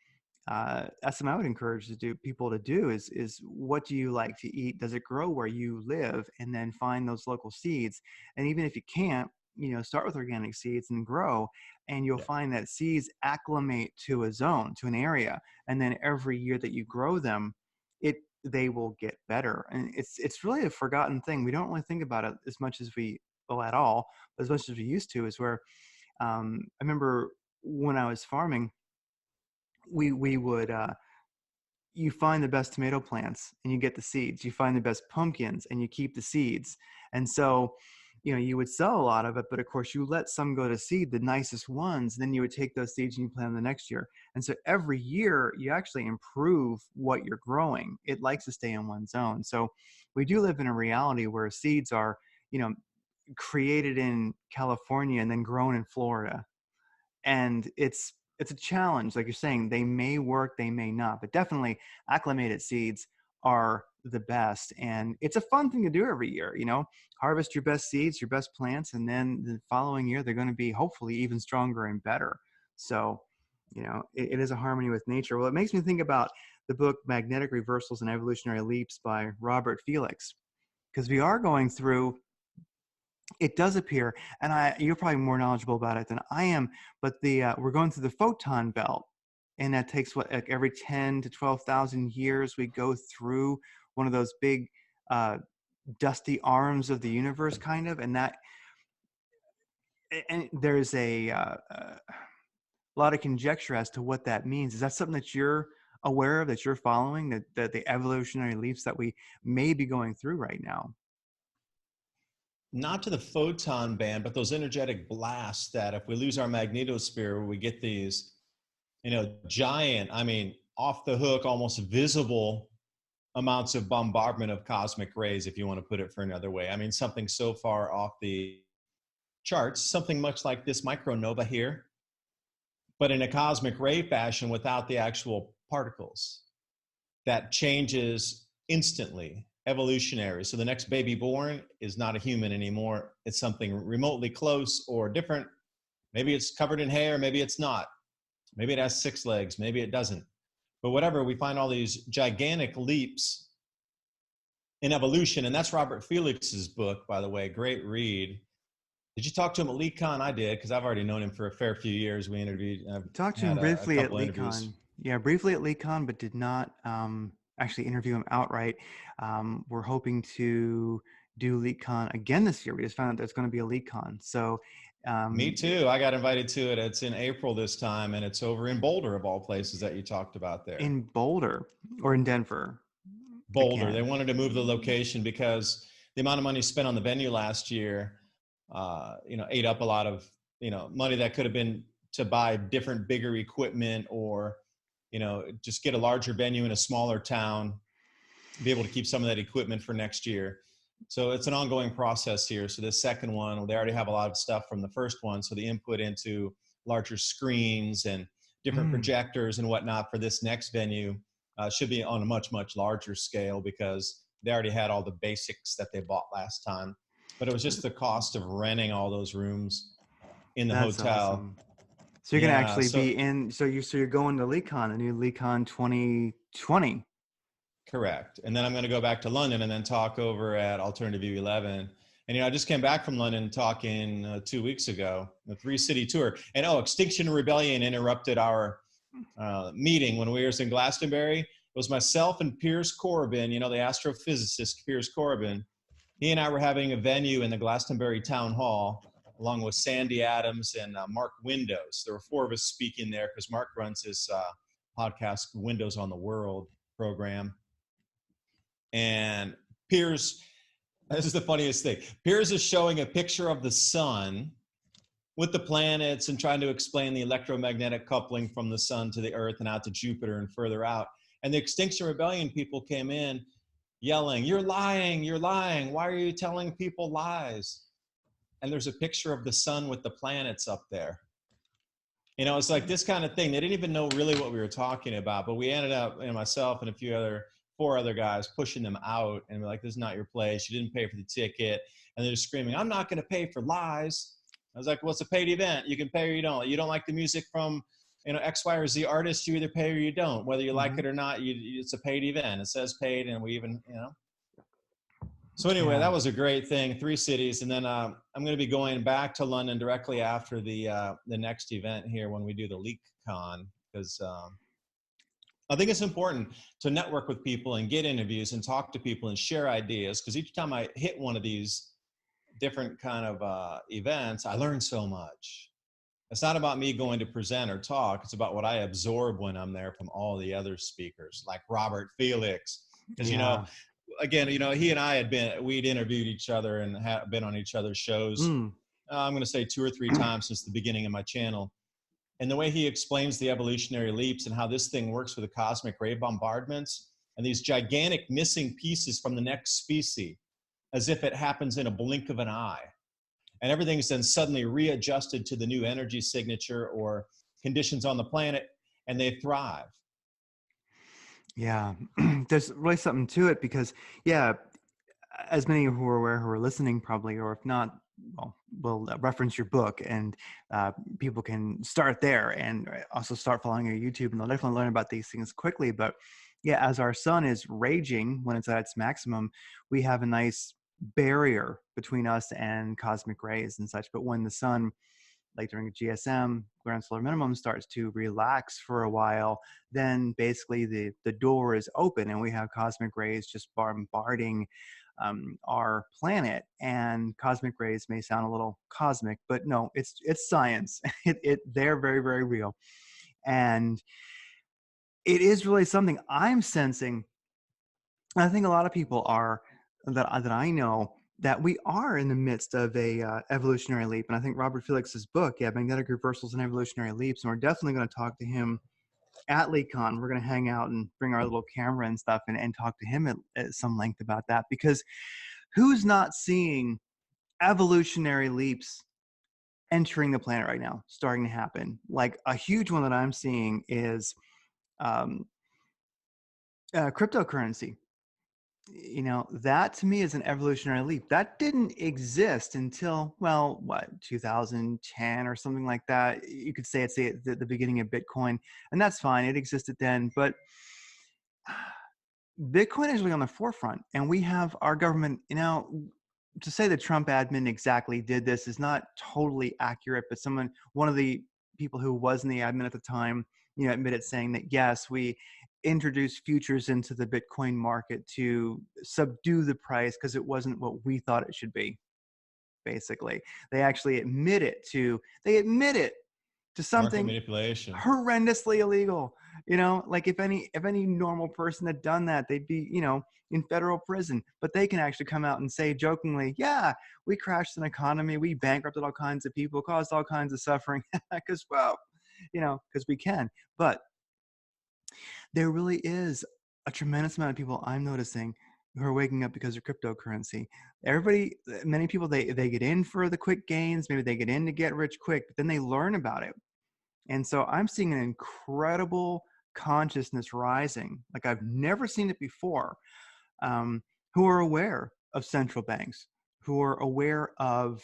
that's something I would encourage people to do is what do you like to eat? Does it grow where you live? And then find those local seeds. And even if you can't, start with organic seeds and grow, and you'll find that seeds acclimate to a zone, to an area. And then every year that you grow them, they will get better. And it's really a forgotten thing. We don't really think about it as much as at all, but as much as we used to, is where I remember when I was farming, we would you find the best tomato plants and you get the seeds. You find the best pumpkins and you keep the seeds. And so, you would sell a lot of it, but of course you let some go to seed, the nicest ones, then you would take those seeds and you plant them the next year. And so every year you actually improve what you're growing. It likes to stay in one zone. So we do live in a reality where seeds are, created in California and then grown in Florida. And it's a challenge. Like you're saying, they may work, they may not, but definitely acclimated seeds are the best. And it's a fun thing to do every year, harvest your best seeds, your best plants, and then the following year, they're going to be hopefully even stronger and better. So, it is a harmony with nature. Well, it makes me think about the book, Magnetic Reversals and Evolutionary Leaps by Robert Felix, because we are going through, it does appear, and you're probably more knowledgeable about it than I am, but we're going through the photon belt, and that takes like every 10 to 12,000 years we go through one of those big dusty arms of the universe, kind of, and there's a lot of conjecture as to what that means. Is that something that you're aware of, that you're following, that the evolutionary leaps that we may be going through right now? Not to the photon band, but those energetic blasts that if we lose our magnetosphere, we get these, giant, off the hook, almost visible amounts of bombardment of cosmic rays, if you want to put it for another way. Something so far off the charts, something much like this micronova here, but in a cosmic ray fashion without the actual particles. That changes instantly. Evolutionary. So the next baby born is not a human anymore. It's something remotely close or different. Maybe it's covered in hair, maybe it's not. Maybe it has 6 legs, maybe it doesn't. But whatever, we find all these gigantic leaps in evolution. And that's Robert Felix's book, by the way, great read. Did you talk to him at LeakCon? I did, because I've already known him for a fair few years. We interviewed. Talked to him briefly at LeakCon. Yeah, briefly at LeakCon, but did not actually interview him outright. We're hoping to do LeakCon again this year. We just found out there's going to be a LeakCon. So me too. I got invited to it. It's in April this time, and it's over in Boulder, of all places that you talked about there. In Boulder or in Denver? Boulder. They wanted to move the location because the amount of money spent on the venue last year, ate up a lot of, money that could have been to buy different, bigger equipment, or, just get a larger venue in a smaller town, be able to keep some of that equipment for next year. So it's an ongoing process here. So this second one, they already have a lot of stuff from the first one. So the input into larger screens and different projectors and whatnot for this next venue should be on a much, much larger scale, because they already had all the basics that they bought last time. But it was just the cost of renting all those rooms in the That's hotel. awesome. So you're gonna actually so, be in. So you're going to LeakCon, the new LeakCon 2020. Correct. And then I'm going to go back to London and then talk over at Alternative View 11. And, I just came back from London talking 2 weeks ago, the 3-city tour. And, Extinction Rebellion interrupted our meeting when we were in Glastonbury. It was myself and Piers Corbin, the astrophysicist Piers Corbin. He and I were having a venue in the Glastonbury Town Hall, along with Sandy Adams and Mark Windows. There were 4 of us speaking there because Mark runs his podcast, Windows on the World program. And Piers, this is the funniest thing. Piers is showing a picture of the sun with the planets and trying to explain the electromagnetic coupling from the sun to the earth and out to Jupiter and further out. And the Extinction Rebellion people came in yelling, "You're lying, you're lying. Why are you telling people lies?" And there's a picture of the sun with the planets up there. It's like this kind of thing. They didn't even know really what we were talking about, but we ended up, myself and 4 other guys pushing them out, and we're like, "This is not your place. You didn't pay for the ticket." And they're just screaming, "I'm not going to pay for lies." I was like, "Well, it's a paid event. You can pay or you don't. You don't like the music from, X, Y, or Z artists, you either pay or you don't. Whether you like it or not, it's a paid event. It says paid, and we even, So anyway, that was a great thing. 3 cities. And then I'm going to be going back to London directly after the next event here when we do the LeakCon, because I think it's important to network with people and get interviews and talk to people and share ideas, because each time I hit one of these different kind of events, I learn so much. It's not about me going to present or talk. It's about what I absorb when I'm there from all the other speakers, like Robert Felix. Because, again, he and I we'd interviewed each other and had been on each other's shows. I'm going to say 2 or 3 times since the beginning of my channel. And the way he explains the evolutionary leaps and how this thing works with the cosmic ray bombardments and these gigantic missing pieces from the next species, as if it happens in a blink of an eye. And everything's then suddenly readjusted to the new energy signature or conditions on the planet, and they thrive. Yeah, there's really something to it, because, as many who are aware, who are listening probably, or if not, well, we'll reference your book, and people can start there and also start following your YouTube, and they'll definitely learn about these things quickly. But as our sun is raging when it's at its maximum, we have a nice barrier between us and cosmic rays and such. But when the sun, like during a GSM, grand solar minimum, starts to relax for a while, then basically the door is open and we have cosmic rays just bombarding our planet. And cosmic rays may sound a little cosmic, but no, it's science. They're very, very real. And it is really something I'm sensing. I think a lot of people are, that I know, that we are in the midst of a evolutionary leap. And I think Robert Felix's book, Magnetic Reversals and Evolutionary Leaps, and we're definitely going to talk to him at LeakCon. We're going to hang out and bring our little camera and stuff and talk to him at some length about that, because who's not seeing evolutionary leaps entering the planet right now, starting to happen? Like a huge one that I'm seeing is cryptocurrency. That to me is an evolutionary leap. That didn't exist until, 2010 or something like that. You could say it's the beginning of Bitcoin, and that's fine. It existed then, but Bitcoin is really on the forefront, and we have our government, to say the Trump admin exactly did this is not totally accurate, but one of the people who was in the admin at the time, admitted, saying that yes, we introduced futures into the Bitcoin market to subdue the price because it wasn't what we thought it should be. Basically, they actually admit it to to Market something manipulation. horrendously illegal. Like if any normal person had done that, they'd be, in federal prison. But they can actually come out and say jokingly, yeah, we crashed an economy, we bankrupted all kinds of people, caused all kinds of suffering, because, well, because we can. But there really is a tremendous amount of people I'm noticing who are waking up because of cryptocurrency. Many people, they get in for the quick gains, maybe they get in to get rich quick, but then they learn about it. And so I'm seeing an incredible consciousness rising, like I've never seen it before, who are aware of central banks, who are aware of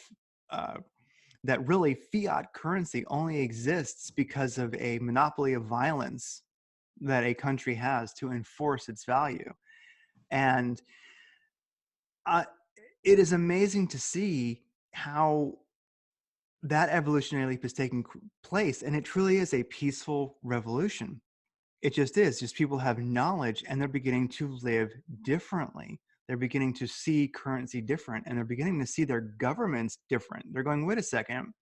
that really fiat currency only exists because of a monopoly of violence that a country has to enforce its value. And it is amazing to see how that evolutionary leap is taking place, and it truly is a peaceful revolution. It just is. Just people have knowledge, and they're beginning to live differently. They're beginning to see currency different, and they're beginning to see their governments different. They're going, wait a second,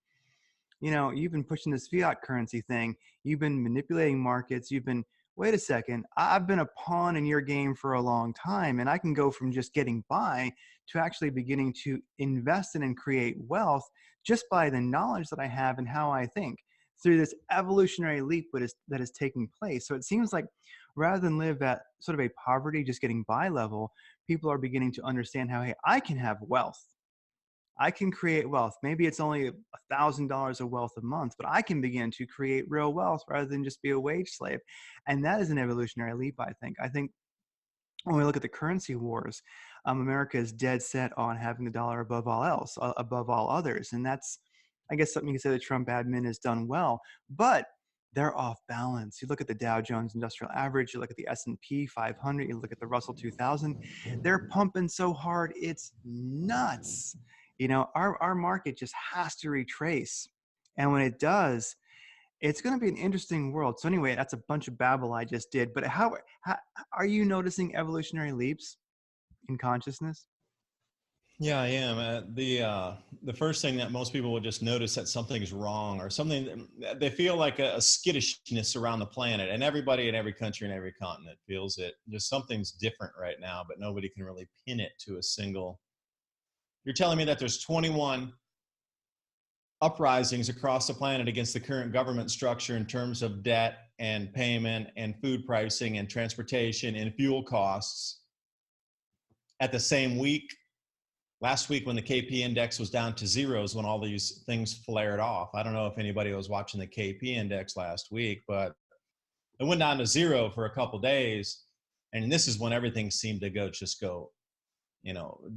you've been pushing this fiat currency thing. You've been manipulating markets. Wait a second, I've been a pawn in your game for a long time, and I can go from just getting by to actually beginning to invest in and create wealth just by the knowledge that I have and how I think through this evolutionary leap that is taking place. So it seems like rather than live at sort of a poverty, just getting by level, people are beginning to understand how, hey, I can have wealth. I can create wealth. Maybe it's only $1,000 of wealth a month, but I can begin to create real wealth rather than just be a wage slave. And that is an evolutionary leap, I think. I think when we look at the currency wars, America is dead set on having the dollar above all else, above all others. And that's, I guess, something you can say the Trump admin has done well, but they're off balance. You look at the Dow Jones Industrial Average, you look at the S&P 500, you look at the Russell 2000, they're pumping so hard, it's nuts. Our market just has to retrace. And when it does, it's going to be an interesting world. So anyway, that's a bunch of babble I just did. But how are you noticing evolutionary leaps in consciousness? Yeah, I am. The first thing that most people will just notice that something's wrong or something, they feel like a skittishness around the planet, and everybody in every country and every continent feels it. Just something's different right now, but nobody can really pin it to a single. You're telling me that there's 21 uprisings across the planet against the current government structure in terms of debt and payment and food pricing and transportation and fuel costs at the same week. Last week when the KP index was down to zeros, when all these things flared off. I don't know if anybody was watching the KP index last week, but it went down to zero for a couple of days. And this is when everything seemed to go,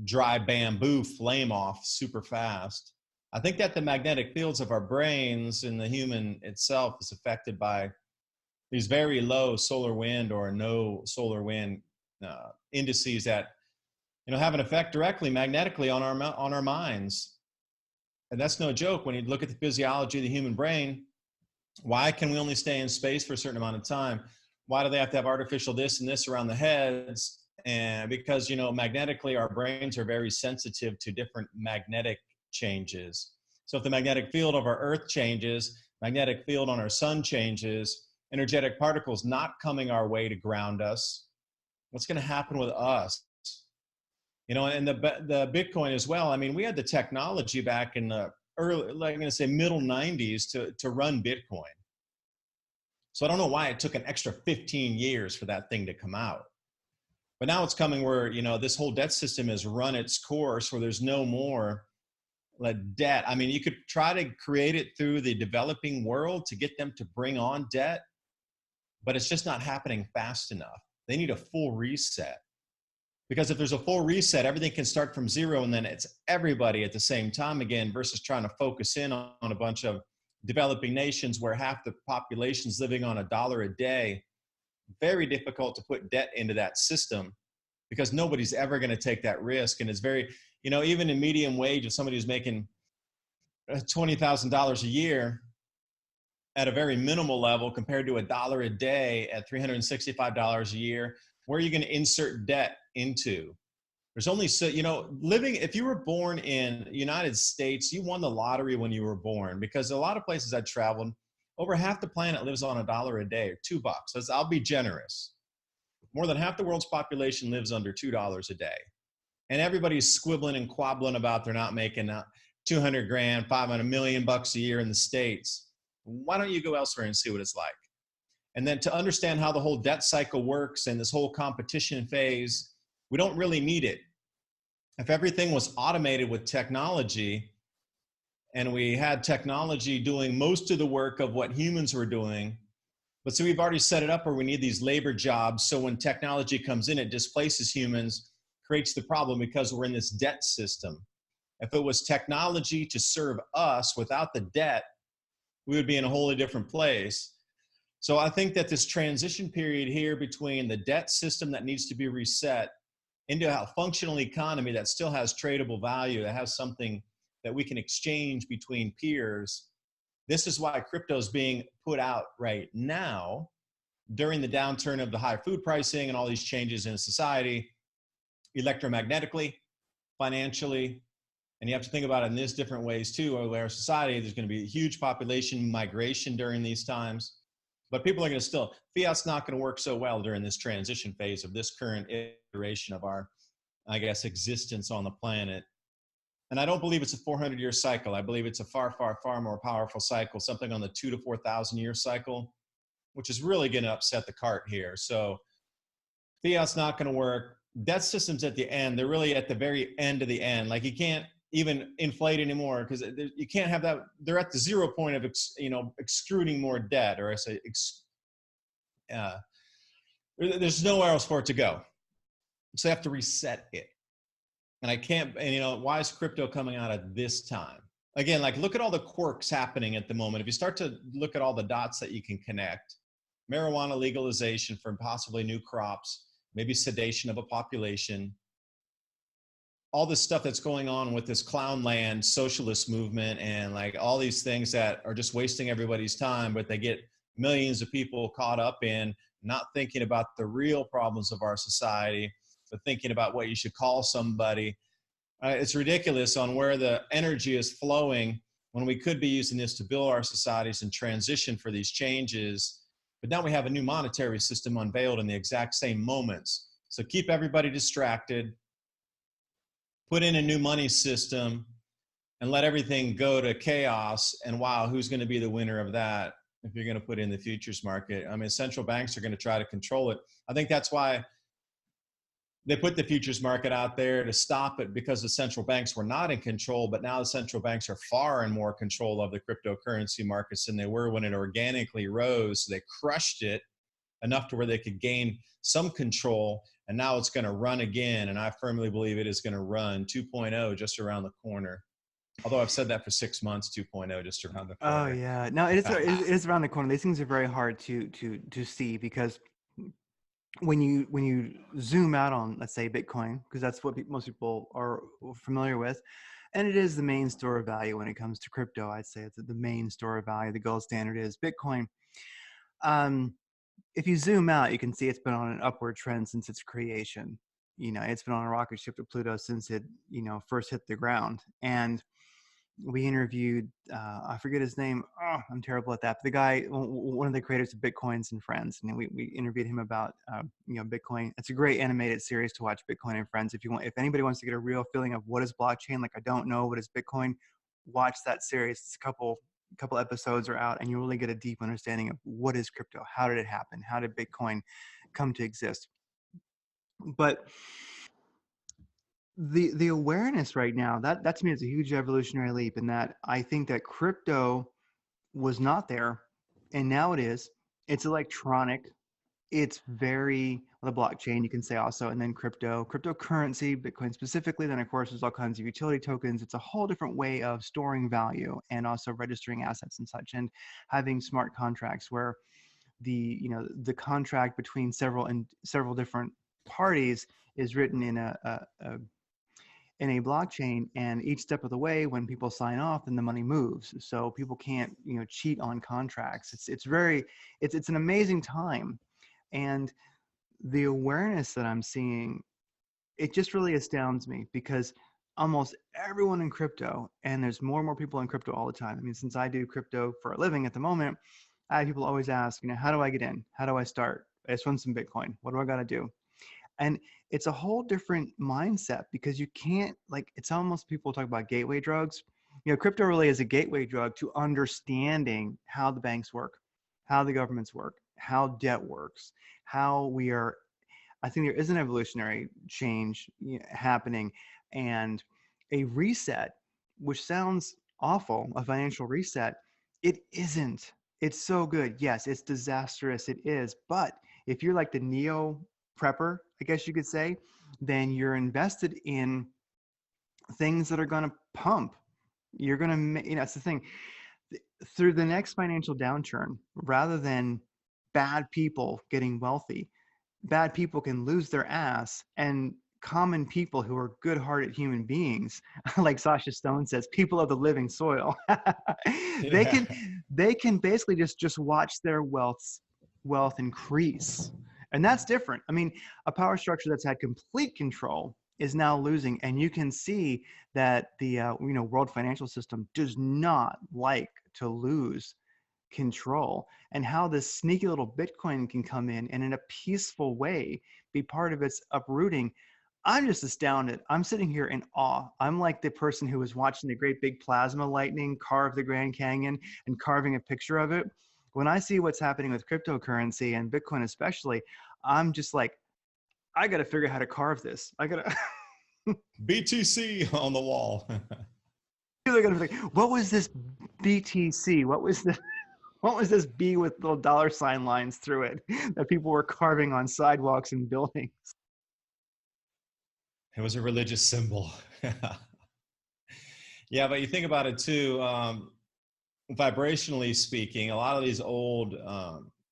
dry bamboo flame off super fast. I think that the magnetic fields of our brains and the human itself is affected by these very low solar wind or no solar wind indices that have an effect directly magnetically on our minds. And that's no joke. When you look at the physiology of the human brain, why can we only stay in space for a certain amount of time? Why do they have to have artificial this and this around the heads? And because, magnetically, our brains are very sensitive to different magnetic changes. So if the magnetic field of our Earth changes, magnetic field on our sun changes, energetic particles not coming our way to ground us, what's going to happen with us? And the Bitcoin as well. I mean, we had the technology back in the middle 90s to run Bitcoin. So I don't know why it took an extra 15 years for that thing to come out. But now it's coming where, this whole debt system has run its course where there's no more debt. I mean, you could try to create it through the developing world to get them to bring on debt, but it's just not happening fast enough. They need a full reset. Because if there's a full reset, everything can start from zero, and then it's everybody at the same time again, versus trying to focus in on a bunch of developing nations where half the population's living on $1 a day. Very difficult to put debt into that system because nobody's ever going to take that risk. And it's very, even in medium wage, if somebody who's making $20,000 a year at a very minimal level compared to $1 a day at $365 a year, where are you going to insert debt into? There's only so, if you were born in the United States, you won the lottery when you were born, because a lot of places I traveled, Over half the planet lives on $1 a day or $2. I'll be generous. More than half the world's population lives under $2 a day. And everybody's squibbling and quabbling about they're not making 200 grand, 500 million bucks a year in the States. Why don't you go elsewhere and see what it's like? And then to understand how the whole debt cycle works and this whole competition phase, we don't really need it. If everything was automated with technology and we had technology doing most of the work of what humans were doing, but so we've already set it up where we need these labor jobs. So when technology comes in, it displaces humans, creates the problem because we're in this debt system. If it was technology to serve us without the debt, we would be in a wholly different place. So I think that this transition period here between the debt system that needs to be reset into a functional economy that still has tradable value, that has something that we can exchange between peers. This is why crypto is being put out right now during the downturn of the high food pricing and all these changes in society, electromagnetically, financially. And you have to think about it in these different ways too. Over our society, there's going to be a huge population migration during these times. But people are going to still, fiat's not going to work so well during this transition phase of this current iteration of our, I guess, existence on the planet. And I don't believe it's a 400-year cycle. I believe it's a far, far, far more powerful cycle, something on the 2,000 to 4,000 year cycle, which is really going to upset the cart here. So fiat's not going to work. Debt systems at the end, they're really at the very end of the end. Like you can't even inflate anymore because you can't have that. They're at the 0 point of extruding more debt, or I say there's nowhere else for it to go. So they have to reset it. And I can't, and why is crypto coming out at this time? Again, like look at all the quirks happening at the moment. If you start to look at all the dots that you can connect, marijuana legalization for possibly new crops, maybe sedation of a population, all this stuff that's going on with this clown land socialist movement and like all these things that are just wasting everybody's time, but they get millions of people caught up in not thinking about the real problems of our society, but thinking about what you should call somebody. It's ridiculous on where the energy is flowing when we could be using this to build our societies and transition for these changes. But now we have a new monetary system unveiled in the exact same moments. So keep everybody distracted, put in a new money system, and let everything go to chaos. And wow, who's going to be the winner of that if you're going to put in the futures market? I mean, central banks are going to try to control it. I think that's why they put the futures market out there to stop it, because the central banks were not in control, but now the central banks are far in more control of the cryptocurrency markets than they were when it organically rose. So they crushed it enough to where they could gain some control, and now it's going to run again. And I firmly believe it is going to run 2.0 just around the corner. Although I've said that for 6 months, 2.0 just around the corner. Oh yeah, no, it is around the corner. These things are very hard to see, because when you zoom out on, let's say, Bitcoin, because that's what most people are familiar with, and it is the main store of value when it comes to crypto. I'd say it's the main store of value. The gold standard is Bitcoin. If you zoom out, you can see it's been on an upward trend since its creation. It's been on a rocket ship to Pluto since it first hit the ground. And we interviewed, I forget his name. Oh, I'm terrible at that. But the guy, one of the creators of Bitcoins and Friends, and we interviewed him about, Bitcoin. It's a great animated series to watch, Bitcoin and Friends. If anybody wants to get a real feeling of what is blockchain, like I don't know what is Bitcoin, watch that series. It's a couple episodes are out, and you really get a deep understanding of what is crypto. How did it happen? How did Bitcoin come to exist? But the awareness right now, that to me is a huge evolutionary leap, in that I think that crypto was not there, and now it is. It's electronic. It's very, the blockchain, you can say also, and then cryptocurrency, Bitcoin specifically. Then of course there's all kinds of utility tokens. It's a whole different way of storing value and also registering assets and such, and having smart contracts where the contract between several different parties is written in a blockchain, and each step of the way, when people sign off, then the money moves. So people can't cheat on contracts. It's an amazing time, and the awareness that I'm seeing, it just really astounds me, because almost everyone in crypto, and there's more and more people in crypto all the time. I mean, since I do crypto for a living at the moment, I have people always ask, how do I get in? How do I start? I just want some Bitcoin. What do I got to do? And it's a whole different mindset because you can't, like, it's almost, people talk about gateway drugs. Crypto really is a gateway drug to understanding how the banks work, how the governments work, how debt works, how we are. I think there is an evolutionary change happening, and a reset, which sounds awful, a financial reset. It isn't. It's so good. Yes, it's disastrous. It is. But if you're like the neo prepper, I guess you could say, then you're invested in things that are going to pump. You're going to, that's the thing. Through the next financial downturn, rather than bad people getting wealthy, bad people can lose their ass, and common people who are good-hearted human beings, like Sasha Stone says, people of the living soil, Yeah. they can basically just watch their wealth increase. And that's different. I mean, a power structure that's had complete control is now losing, and you can see that the world financial system does not like to lose control, and how this sneaky little Bitcoin can come in and in a peaceful way be part of its uprooting. I'm just astounded. I'm sitting here in awe. I'm like the person who was watching the great big plasma lightning carve the Grand Canyon and carving a picture of it. When I see what's happening with cryptocurrency and Bitcoin especially, I'm just like, I got to figure out how to carve this. I got to. BTC on the wall. They're going to be like, what was this BTC? What was this B with little dollar sign lines through it that people were carving on sidewalks and buildings? It was a religious symbol. Yeah, but you think about it too, vibrationally speaking, a lot of these old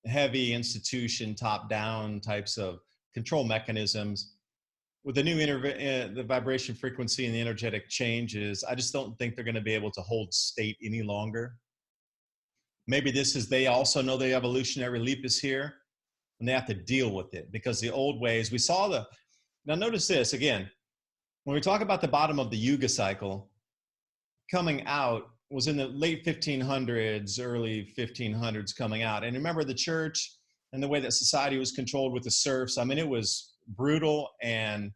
heavy institution top-down types of control mechanisms, with the new the vibration frequency and the energetic changes, I just don't think they're going to be able to hold state any longer. Maybe they also know the evolutionary leap is here, and they have to deal with it, because the old ways, now notice this again, when we talk about the bottom of the Yuga cycle, coming out was in the late 1500s, early 1500s coming out. And remember the church and the way that society was controlled with the serfs. I mean, it was brutal, and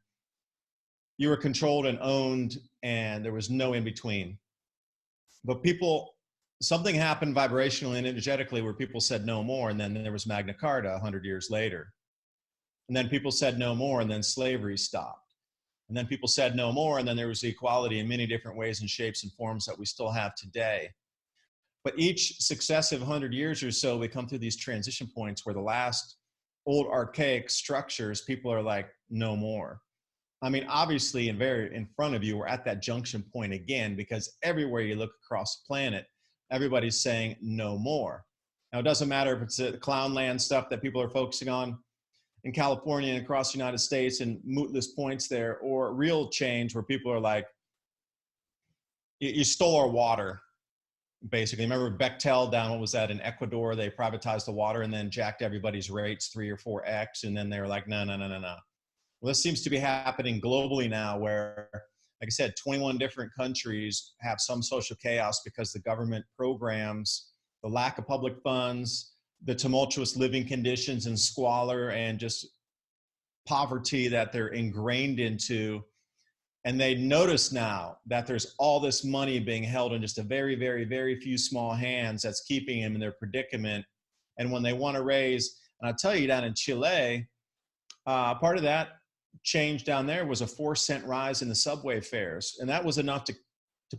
you were controlled and owned, and there was no in between. But something happened vibrationally and energetically where people said no more, and then there was Magna Carta 100 years later. And then people said no more, and then slavery stopped. And then people said no more, and then there was equality in many different ways and shapes and forms that we still have today. But each successive 100 years or so, we come through these transition points where the last old archaic structures, people are like, no more. I mean, obviously, in front of you, we're at that junction point again, because everywhere you look across the planet, everybody's saying no more. Now, it doesn't matter if it's the Clownland stuff that people are focusing on in California and across the United States and mootless points there, or real change where people are like, you stole our water, basically. Remember Bechtel down, what was that, in Ecuador? They privatized the water and then jacked everybody's rates 3 or 4x, and then they were like, no. Well, this seems to be happening globally now, where, like I said, 21 different countries have some social chaos because the government programs, the lack of public funds, the tumultuous living conditions and squalor and just poverty that they're ingrained into. And they notice now that there's all this money being held in just a very, very, very few small hands that's keeping them in their predicament. And when they want to raise, and I'll tell you, down in Chile, part of that change down there was a 4-cent rise in the subway fares. And that was enough to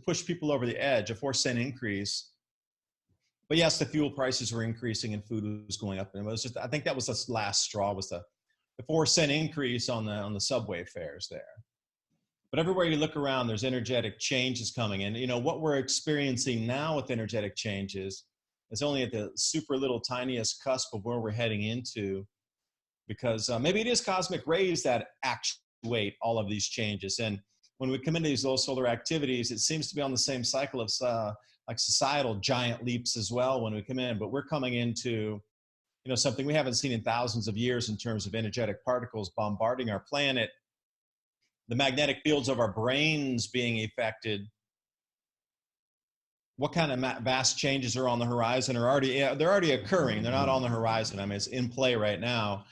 push people over the edge, a 4-cent increase. But yes, the fuel prices were increasing and food was going up. And it was just, I think that was the last straw, was the 4-cent increase on the subway fares there. But everywhere you look around, there's energetic changes coming. And what we're experiencing now with energetic changes is only at the super little tiniest cusp of where we're heading into, because maybe it is cosmic rays that actuate all of these changes. And when we come into these low solar activities, it seems to be on the same cycle of like societal giant leaps as well when we come in. But we're coming into something we haven't seen in thousands of years in terms of energetic particles bombarding our planet the magnetic fields of our brains being affected. What kind of vast changes are on the horizon? They're already occurring. They're not on the horizon. I mean, it's in play right now.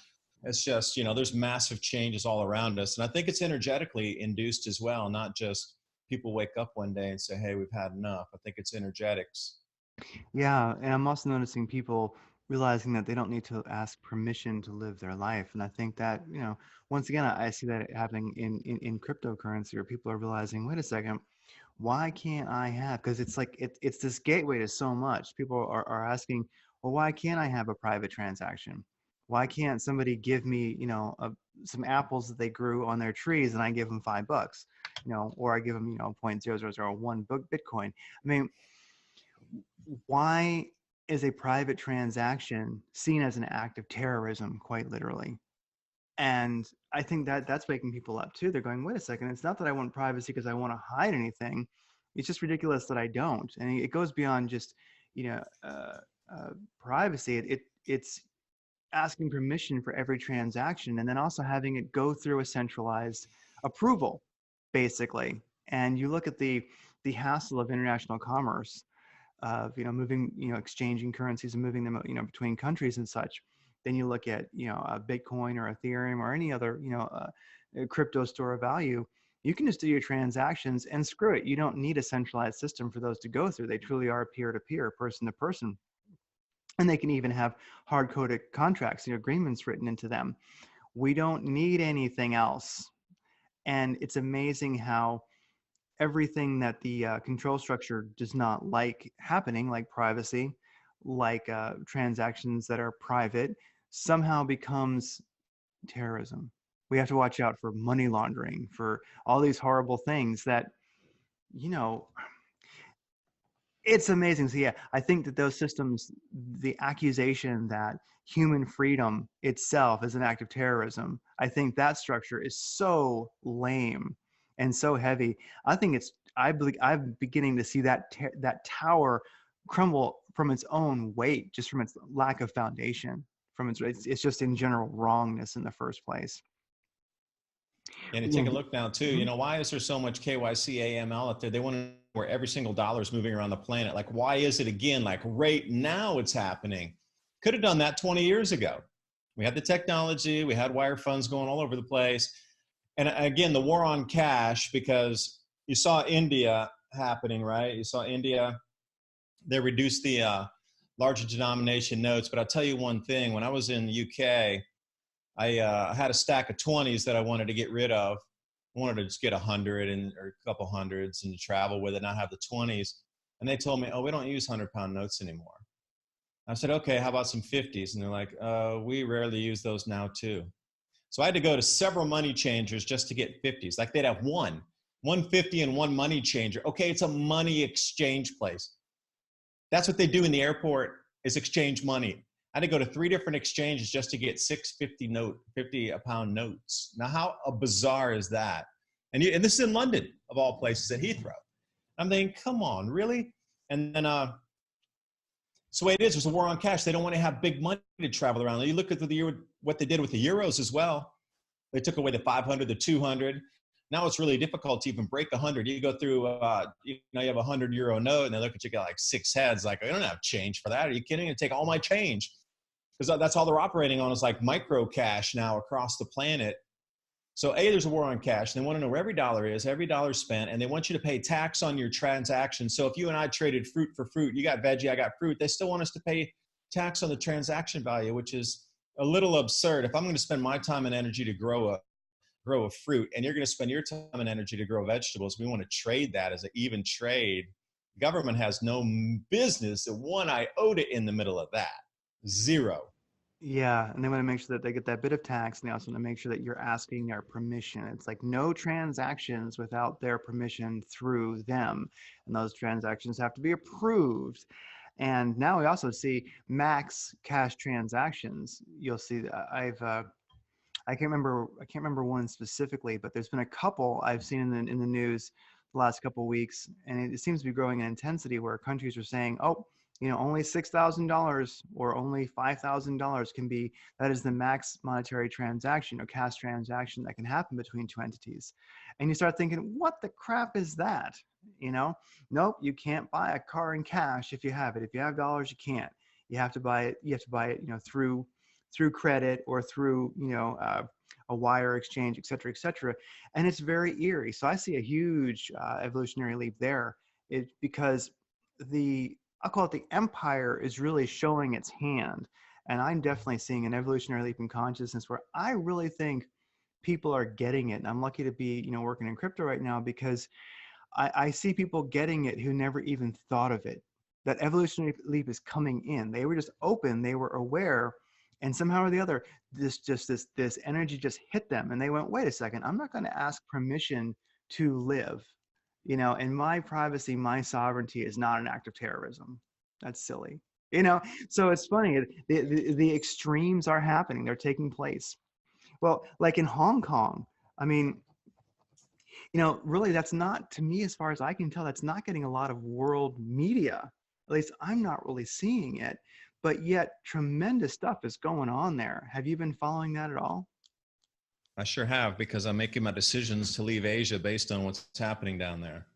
It's just, there's massive changes all around us. And I think it's energetically induced as well, not just people wake up one day and say, hey, we've had enough. I think it's energetics. Yeah, and I'm also noticing people realizing that they don't need to ask permission to live their life. And I think that, once again, I see that happening in cryptocurrency, where people are realizing, wait a second, why can't I have, because it's like it's this gateway to so much. People are asking, well, why can't I have a private transaction? Why can't somebody give me, some apples that they grew on their trees and I give them $5, or I give them, 0.0001 Bitcoin? I mean, why is a private transaction seen as an act of terrorism, quite literally? And I think that that's waking people up too. They're going, wait a second, it's not that I want privacy because I want to hide anything. It's just ridiculous that I don't. And it goes beyond just, privacy. It's asking permission for every transaction, and then also having it go through a centralized approval, basically. And you look at the hassle of international commerce, of moving, exchanging currencies and moving them, between countries and such. Then you look at a Bitcoin or Ethereum or any other a crypto store of value. You can just do your transactions and screw it. You don't need a centralized system for those to go through. They truly are peer-to-peer, person-to-person. And they can even have hard-coded contracts, agreements written into them. We don't need anything else. And it's amazing how everything that the control structure does not like happening, like privacy, like transactions that are private, somehow becomes terrorism. We have to watch out for money laundering, for all these horrible things that, it's amazing. So yeah, I think that those systems, the accusation that human freedom itself is an act of terrorism, I think that structure is so lame and so heavy. I think I'm beginning to see that tower crumble from its own weight, just from its lack of foundation, from it's just in general wrongness in the first place. And to take a look now too, why is there so much KYC AML out there? They want to know where every single dollar is moving around the planet. Like, why is it again? Like right now it's happening. Could have done that 20 years ago. We had the technology, we had wire funds going all over the place. And again, the war on cash, because you saw India happening, right? You saw India, they reduced the larger denomination notes. But I'll tell you one thing, when I was in the UK, I had a stack of 20s that I wanted to get rid of. I wanted to just get 100 or a couple hundreds and travel with it, not have the 20s. And they told me, oh, we don't use 100-pound notes anymore. I said, okay, how about some 50s? And they're like, we rarely use those now too. So I had to go to several money changers just to get 50s. Like they'd have one 50 and one money changer. Okay, it's a money exchange place. That's what they do in the airport, is exchange money. I had to go to 3 different exchanges just to get 6 50-pound notes. Now, how bizarre is that? And this is in London, of all places, at Heathrow. I'm thinking, come on, really? And then, so the way it is, there's a war on cash. They don't want to have big money to travel around. You look at what they did with the euros as well. They took away the 500, the 200. Now it's really difficult to even break 100. You go through, you have a 100-euro note, and they look at you, got like 6 heads. Like, I don't have change for that. Are you kidding? I take all my change, because that's all they're operating on, is like micro cash now across the planet. So there's a war on cash. They want to know where every dollar is, every dollar spent, and they want you to pay tax on your transaction. So if you and I traded fruit for fruit, you got veggie, I got fruit, they still want us to pay tax on the transaction value, which is a little absurd. If I'm going to spend my time and energy to grow a fruit, and you're going to spend your time and energy to grow vegetables, we want to trade that as an even trade. Government has no business at one iota in the middle of that. Zero. Yeah, and they want to make sure that they get that bit of tax, and they also want to make sure that you're asking their permission. It's like no transactions without their permission through them, and those transactions have to be approved. And now we also see max cash transactions. You'll see I can't remember one specifically, but there's been a couple I've seen in the news the last couple of weeks, and it seems to be growing in intensity, where countries are saying, oh, Only $6,000 or only $5,000 that is the max monetary transaction or cash transaction that can happen between two entities. And you start thinking, what the crap is that? Nope, you can't buy a car in cash if you have it. If you have dollars, you can't. You have to buy it, through credit or through, a wire exchange, et cetera, et cetera. And it's very eerie. So I see a huge evolutionary leap there. Because I'll call it the empire is really showing its hand. And I'm definitely seeing an evolutionary leap in consciousness where I really think people are getting it. And I'm lucky to be, working in crypto right now, because I see people getting it who never even thought of it. That evolutionary leap is coming in. They were just open, they were aware, and somehow or the other, this energy just hit them. And they went, wait a second, I'm not going to ask permission to live. And my privacy, my sovereignty is not an act of terrorism. That's silly. So it's funny. The extremes are happening. They're taking place. Well, like in Hong Kong, I mean, really that's not, to me, as far as I can tell, that's not getting a lot of world media. At least I'm not really seeing it, but yet tremendous stuff is going on there. Have you been following that at all? I sure have, because I'm making my decisions to leave Asia based on what's happening down there.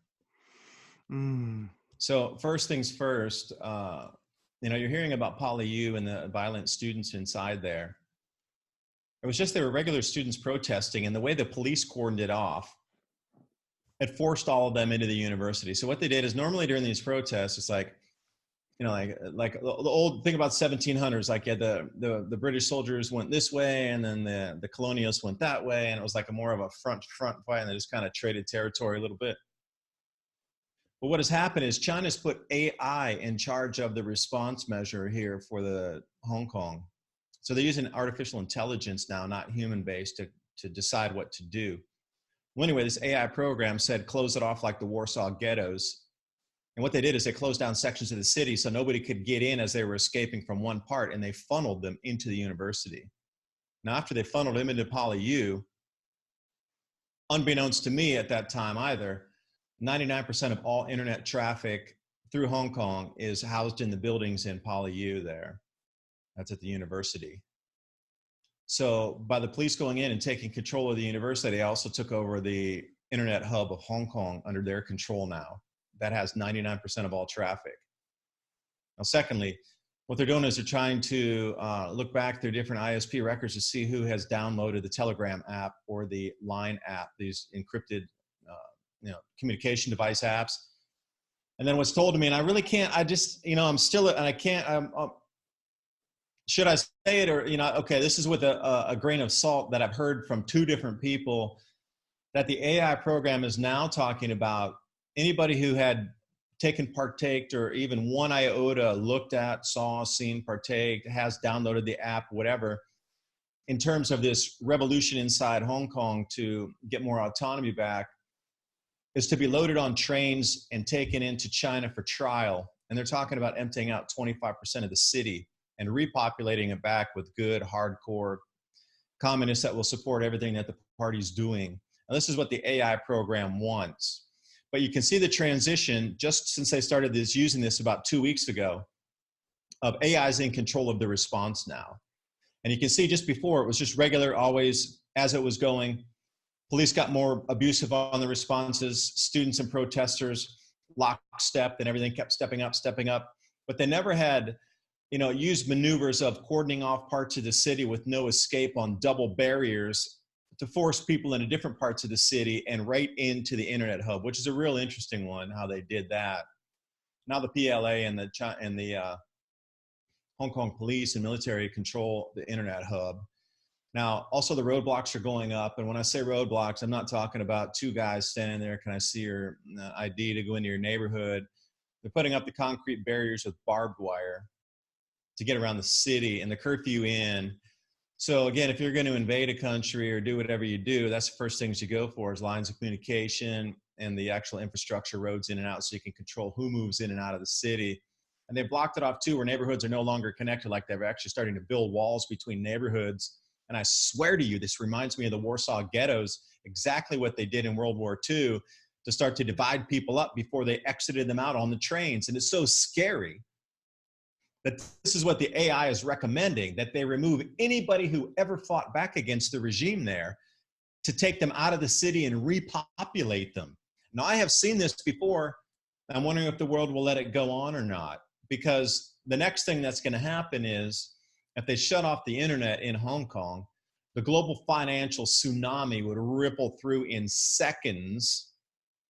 So first things first, you're hearing about PolyU and the violent students inside there. It was just, they were regular students protesting, and the way the police cordoned it off, it forced all of them into the university. So what they did is, normally during these protests, it's like, like the old thing about 1700s, like the British soldiers went this way, and then the colonialists went that way, and it was like more of a front fight, and they just kind of traded territory a little bit. But what has happened is China's put AI in charge of the response measure here for the Hong Kong. So they're using artificial intelligence now, not human-based, to decide what to do. Well, anyway, this AI program said close it off like the Warsaw ghettos. And what they did is they closed down sections of the city so nobody could get in as they were escaping from one part, and they funneled them into the university. Now, after they funneled them into PolyU, unbeknownst to me at that time either, 99% of all internet traffic through Hong Kong is housed in the buildings in PolyU there. That's at the university. So by the police going in and taking control of the university, they also took over the internet hub of Hong Kong under their control now. That has 99% of all traffic. Now, secondly, what they're doing is they're trying to look back through different ISP records to see who has downloaded the Telegram app or the Line app, these encrypted communication device apps. And then what's told to me, and I really can't, I'm still, and I can't, should I say it or, okay, this is with a grain of salt that I've heard from two different people, that the AI program is now talking about anybody who had partaked or even one iota looked at, saw, seen, partaked, has downloaded the app, whatever, in terms of this revolution inside Hong Kong to get more autonomy back, is to be loaded on trains and taken into China for trial. And they're talking about emptying out 25% of the city and repopulating it back with good, hardcore communists that will support everything that the party's doing. And this is what the AI program wants. But you can see the transition just since they started using this about 2 weeks ago, of AI's in control of the response now. And you can see just before, it was just regular, always as it was going. Police got more abusive on the responses, students and protesters lockstep, and everything kept stepping up. But they never had, used maneuvers of cordoning off parts of the city with no escape on double barriers to force people into different parts of the city and right into the internet hub, which is a real interesting one, how they did that. Now the PLA and the Hong Kong police and military control the internet hub. Now, also the roadblocks are going up. And when I say roadblocks, I'm not talking about two guys standing there, can I see your ID to go into your neighborhood? They're putting up the concrete barriers with barbed wire to get around the city and the curfew in. So again, if you're going to invade a country or do whatever you do, that's the first things you go for is lines of communication and the actual infrastructure, roads in and out, so you can control who moves in and out of the city. And they blocked it off too, where neighborhoods are no longer connected, like they're actually starting to build walls between neighborhoods. And I swear to you, this reminds me of the Warsaw ghettos, exactly what they did in World War II to start to divide people up before they exited them out on the trains. And it's so scary that this is what the AI is recommending, that they remove anybody who ever fought back against the regime there, to take them out of the city and repopulate them. Now, I have seen this before. I'm wondering if the world will let it go on or not, because the next thing that's going to happen is if they shut off the internet in Hong Kong, the global financial tsunami would ripple through in seconds,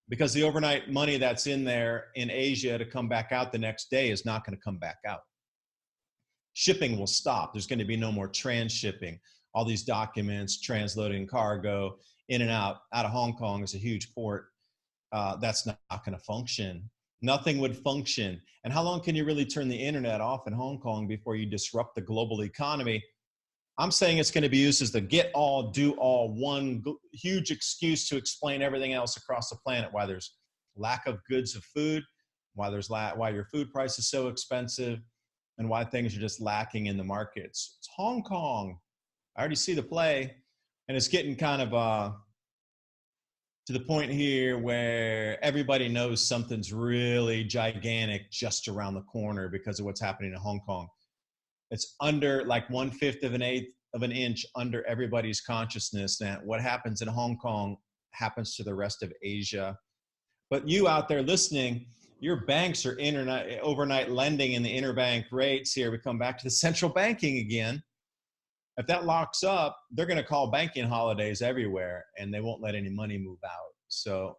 because the overnight money that's in there in Asia to come back out the next day is not going to come back out. Shipping will stop. There's going to be no more transshipping. All these documents, transloading cargo in and out of Hong Kong is a huge port. That's not going to function. Nothing would function. And how long can you really turn the internet off in Hong Kong before you disrupt the global economy? I'm saying it's going to be used as the get all, do all, one huge excuse to explain everything else across the planet, why there's lack of goods of food, why your food price is so expensive, and why things are just lacking in the markets. It's Hong Kong. I already see the play, and it's getting kind of to the point here where everybody knows something's really gigantic just around the corner because of what's happening in Hong Kong. It's under like 1/5 of an eighth of an inch under everybody's consciousness that what happens in Hong Kong happens to the rest of Asia. But you out there listening, your banks are overnight lending in the interbank rates here. We come back to the central banking again. If that locks up, they're going to call banking holidays everywhere, and they won't let any money move out. So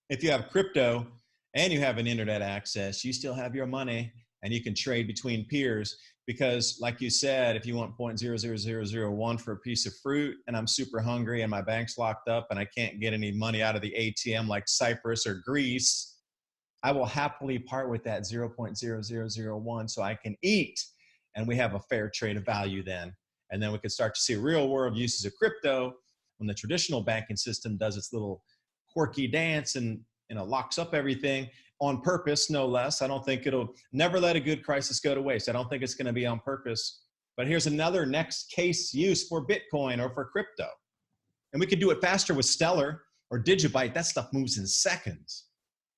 if you have crypto and you have an internet access, you still have your money, and you can trade between peers. Because like you said, if you want 0.00001 for a piece of fruit, and I'm super hungry and my bank's locked up and I can't get any money out of the ATM like Cyprus or Greece, I will happily part with that 0.0001 so I can eat, and we have a fair trade of value then. And then we could start to see real world uses of crypto when the traditional banking system does its little quirky dance and locks up everything on purpose, no less. I don't think it'll never let a good crisis go to waste. I don't think it's going to be on purpose. But here's another next case use for Bitcoin or for crypto. And we could do it faster with Stellar or Digibyte. That stuff moves in seconds.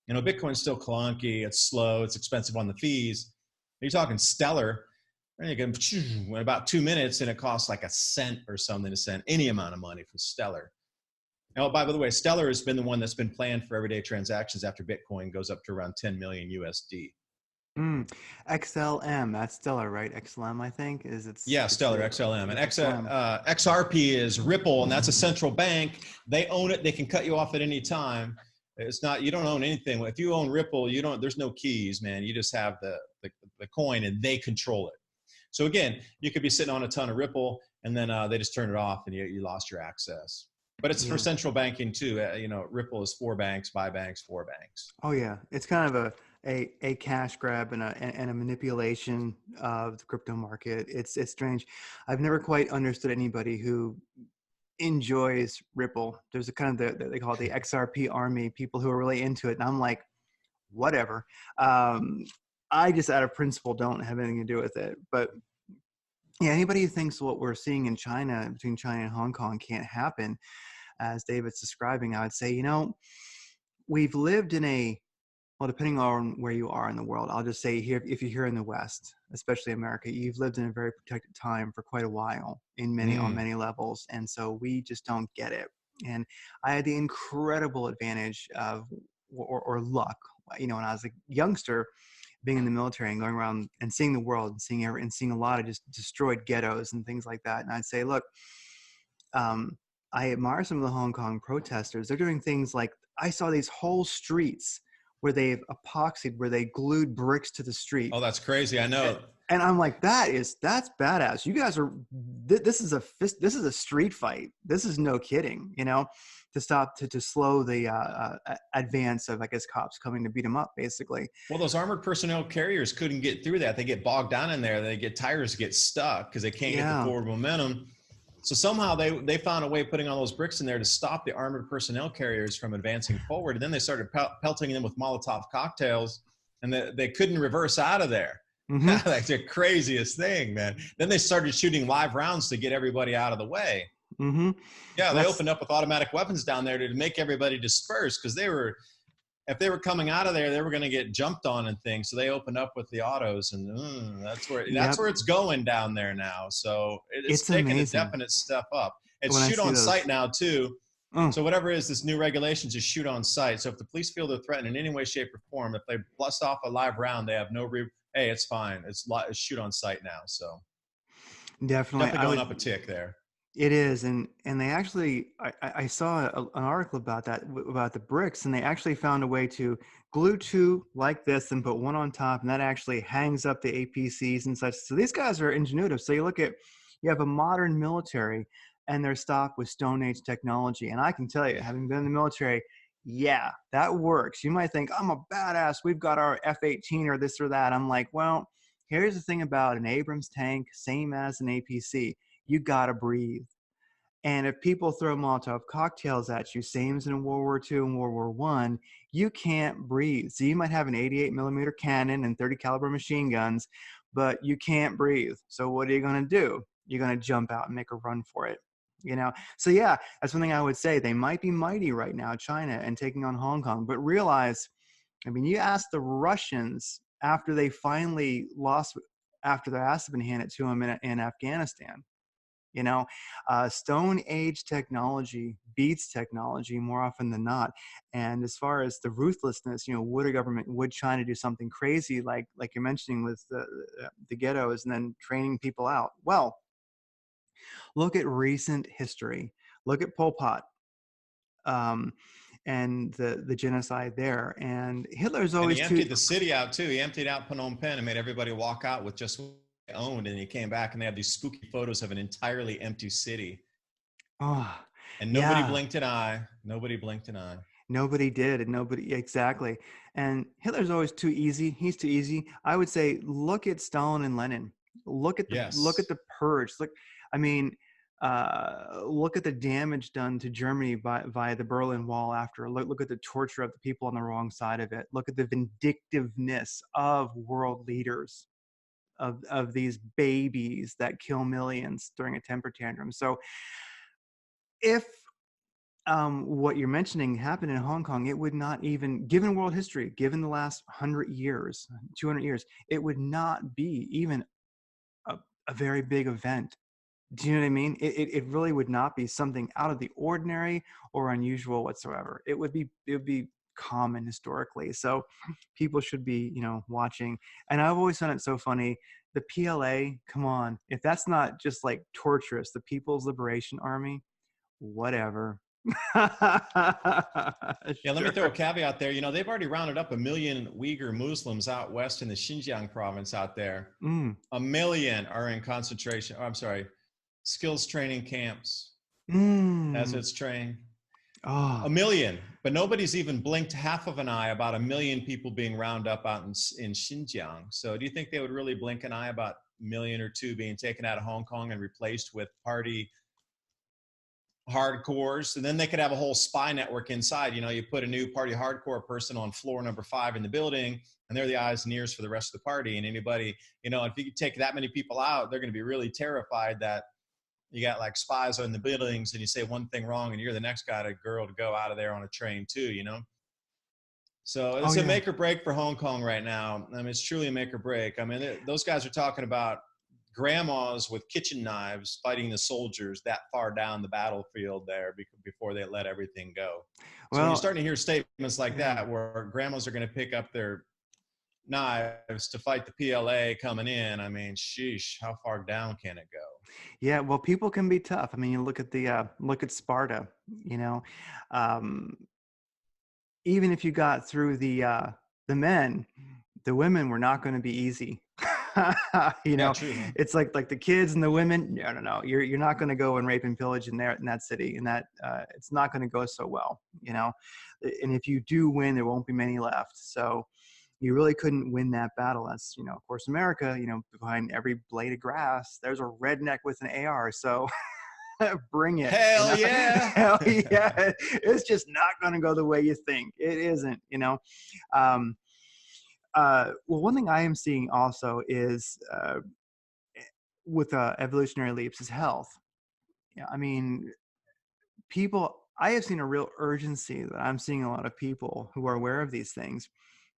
Bitcoin's still clunky. It's slow. It's expensive on the fees. You're talking Stellar. And you can in about 2 minutes, and it costs like a cent or something to send any amount of money from Stellar. Now, by the way, Stellar has been the one that's been planned for everyday transactions after Bitcoin goes up to around 10 million USD. XLM, that's Stellar, right? XLM, I think, Yeah, Stellar, XLM. And XRP is Ripple, and that's a central bank. They own it. They can cut you off at any time. It's not, you don't own anything. If you own Ripple, there's no keys, man. You just have the coin, and they control it. So again, you could be sitting on a ton of Ripple, and then they just turn it off, and you lost your access. But it's for central banking too. Ripple is 4 banks, buy banks, 4 banks. Oh yeah, it's kind of a cash grab and a manipulation of the crypto market. It's strange. I've never quite understood anybody who enjoys Ripple. There's a kind of they call it the XRP army, people who are really into it, and I'm like, whatever. I just out of principle don't have anything to do with it. But yeah, anybody who thinks what we're seeing in China, between China and Hong Kong, can't happen, as David's describing, I would say, we've lived in well, depending on where you are in the world, I'll just say here, if you're here in the West, especially America, you've lived in a very protected time for quite a while on many levels. And so we just don't get it. And I had the incredible advantage of, or luck, when I was a youngster, being in the military and going around and seeing the world and seeing a lot of just destroyed ghettos and things like that. And I'd say, look, I admire some of the Hong Kong protesters. They're doing things like, I saw these whole streets where they've epoxied, where they glued bricks to the street. Oh, that's crazy. I know. And I'm like, that's badass. You guys are, this is a street fight. This is no kidding, to stop, to slow the advance of, I guess, cops coming to beat them up, basically. Well, those armored personnel carriers couldn't get through that. They get bogged down in there. Tires get stuck because they can't get the forward momentum. So somehow they found a way of putting all those bricks in there to stop the armored personnel carriers from advancing forward. And then they started pelting them with Molotov cocktails, and they couldn't reverse out of there. Mm-hmm. That's the craziest thing, man. Then they started shooting live rounds to get everybody out of the way. Mm-hmm. Yeah, they opened up with automatic weapons down there to make everybody disperse because they were if they were coming out of there, they were going to get jumped on and things. So they opened up with the autos, and that's Yep. where it's going down there now. So it's It's taken a amazing definite step up. It's when I shoot see on those. sight now too. Mm, So whatever it is, this new regulations is shoot on sight. So if the police feel they're threatened in any way, shape, or form, if they bust off a live round, they have no hey, it's fine. It's shoot on sight now. So definitely. definitely going up a tick there. It is, and they actually, I saw an article about that, about the bricks, and they actually found a way to glue two like this and put one on top, and that actually hangs up the APCs and such. So these guys are ingenuitive. So you have a modern military, and they're stocked with Stone Age technology. And I can tell you, having been in the military, yeah, that works. You might think, I'm a badass, we've got our F-18 or this or that. I'm like, well, here's the thing about an Abrams tank, same as an APC. You gotta breathe. And if people throw Molotov cocktails at you, same as in World War II and World War I, you can't breathe. So you might have an 88 millimeter cannon and 30 caliber machine guns, but you can't breathe. So what are you going to do? You're going to jump out and make a run for it. So yeah, that's one thing I would say. They might be mighty right now, China, and taking on Hong Kong, but realize, I mean, you ask the Russians after they finally lost, after their ass had been handed to them in Afghanistan. Stone Age technology beats technology more often than not. And as far as the ruthlessness, would China do something crazy like you're mentioning with the ghettos and then training people out? Well, look at recent history. Look at Pol Pot. And the genocide there. And Hitler's always and he emptied the city out too. He emptied out Phnom Penh and made everybody walk out with just what they owned. And he came back and they have these spooky photos of an entirely empty city. Oh, and nobody blinked an eye. Nobody blinked an eye. Nobody did, and nobody, exactly. And Hitler's always too easy. He's too easy. I would say, look at Stalin and Lenin. Look at the purge. Look at the damage done to Germany via the Berlin Wall after. Look at the torture of the people on the wrong side of it. Look at the vindictiveness of world leaders, of these babies that kill millions during a temper tantrum. So if what you're mentioning happened in Hong Kong, it would not even, given world history, given the last 100 years, 200 years, it would not be even a very big event. Do you know what I mean? It really would not be something out of the ordinary or unusual whatsoever. It would be common historically. So people should be, watching. And I've always found it so funny. The PLA, come on, if that's not just like torturous, the People's Liberation Army, whatever. Yeah, let me throw a caveat there. They've already rounded up 1 million Uyghur Muslims out west in the Xinjiang province out there. 1 million are in skills training camps as it's trained. 1 million, but nobody's even blinked half of an eye about 1 million people being rounded up out in Xinjiang. So do you think they would really blink an eye about 1 million or 2 being taken out of Hong Kong and replaced with party hardcores? And then they could have a whole spy network inside. You put a new party hardcore person on floor number 5 in the building, and they're the eyes and ears for the rest of the party. And anybody, if you take that many people out, they're going to be really terrified that you got like spies in the buildings and you say one thing wrong and you're the next girl to go out of there on a train too, So it's a make or break for Hong Kong right now. I mean, it's truly a make or break. I mean, those guys are talking about grandmas with kitchen knives fighting the soldiers that far down the battlefield there before they let everything go. So when you're starting to hear statements like that, where grandmas are going to pick up their knives to fight the PLA coming in, I mean, sheesh, how far down can it go? Yeah, well, people can be tough. I mean, you look at Sparta. Even if you got through the men, the women were not going to be easy. It's like the kids and the women. No. You're not going to go and rape and pillage in that city, and that it's not going to go so well. And if you do win, there won't be many left. So you really couldn't win that battle. That's, of course, America, behind every blade of grass, there's a redneck with an AR. So bring it. Hell yeah. Hell yeah. It's just not going to go the way you think. It isn't, well, one thing I am seeing also is with evolutionary leaps is health. I mean, people I have seen a real urgency that I'm seeing a lot of people who are aware of these things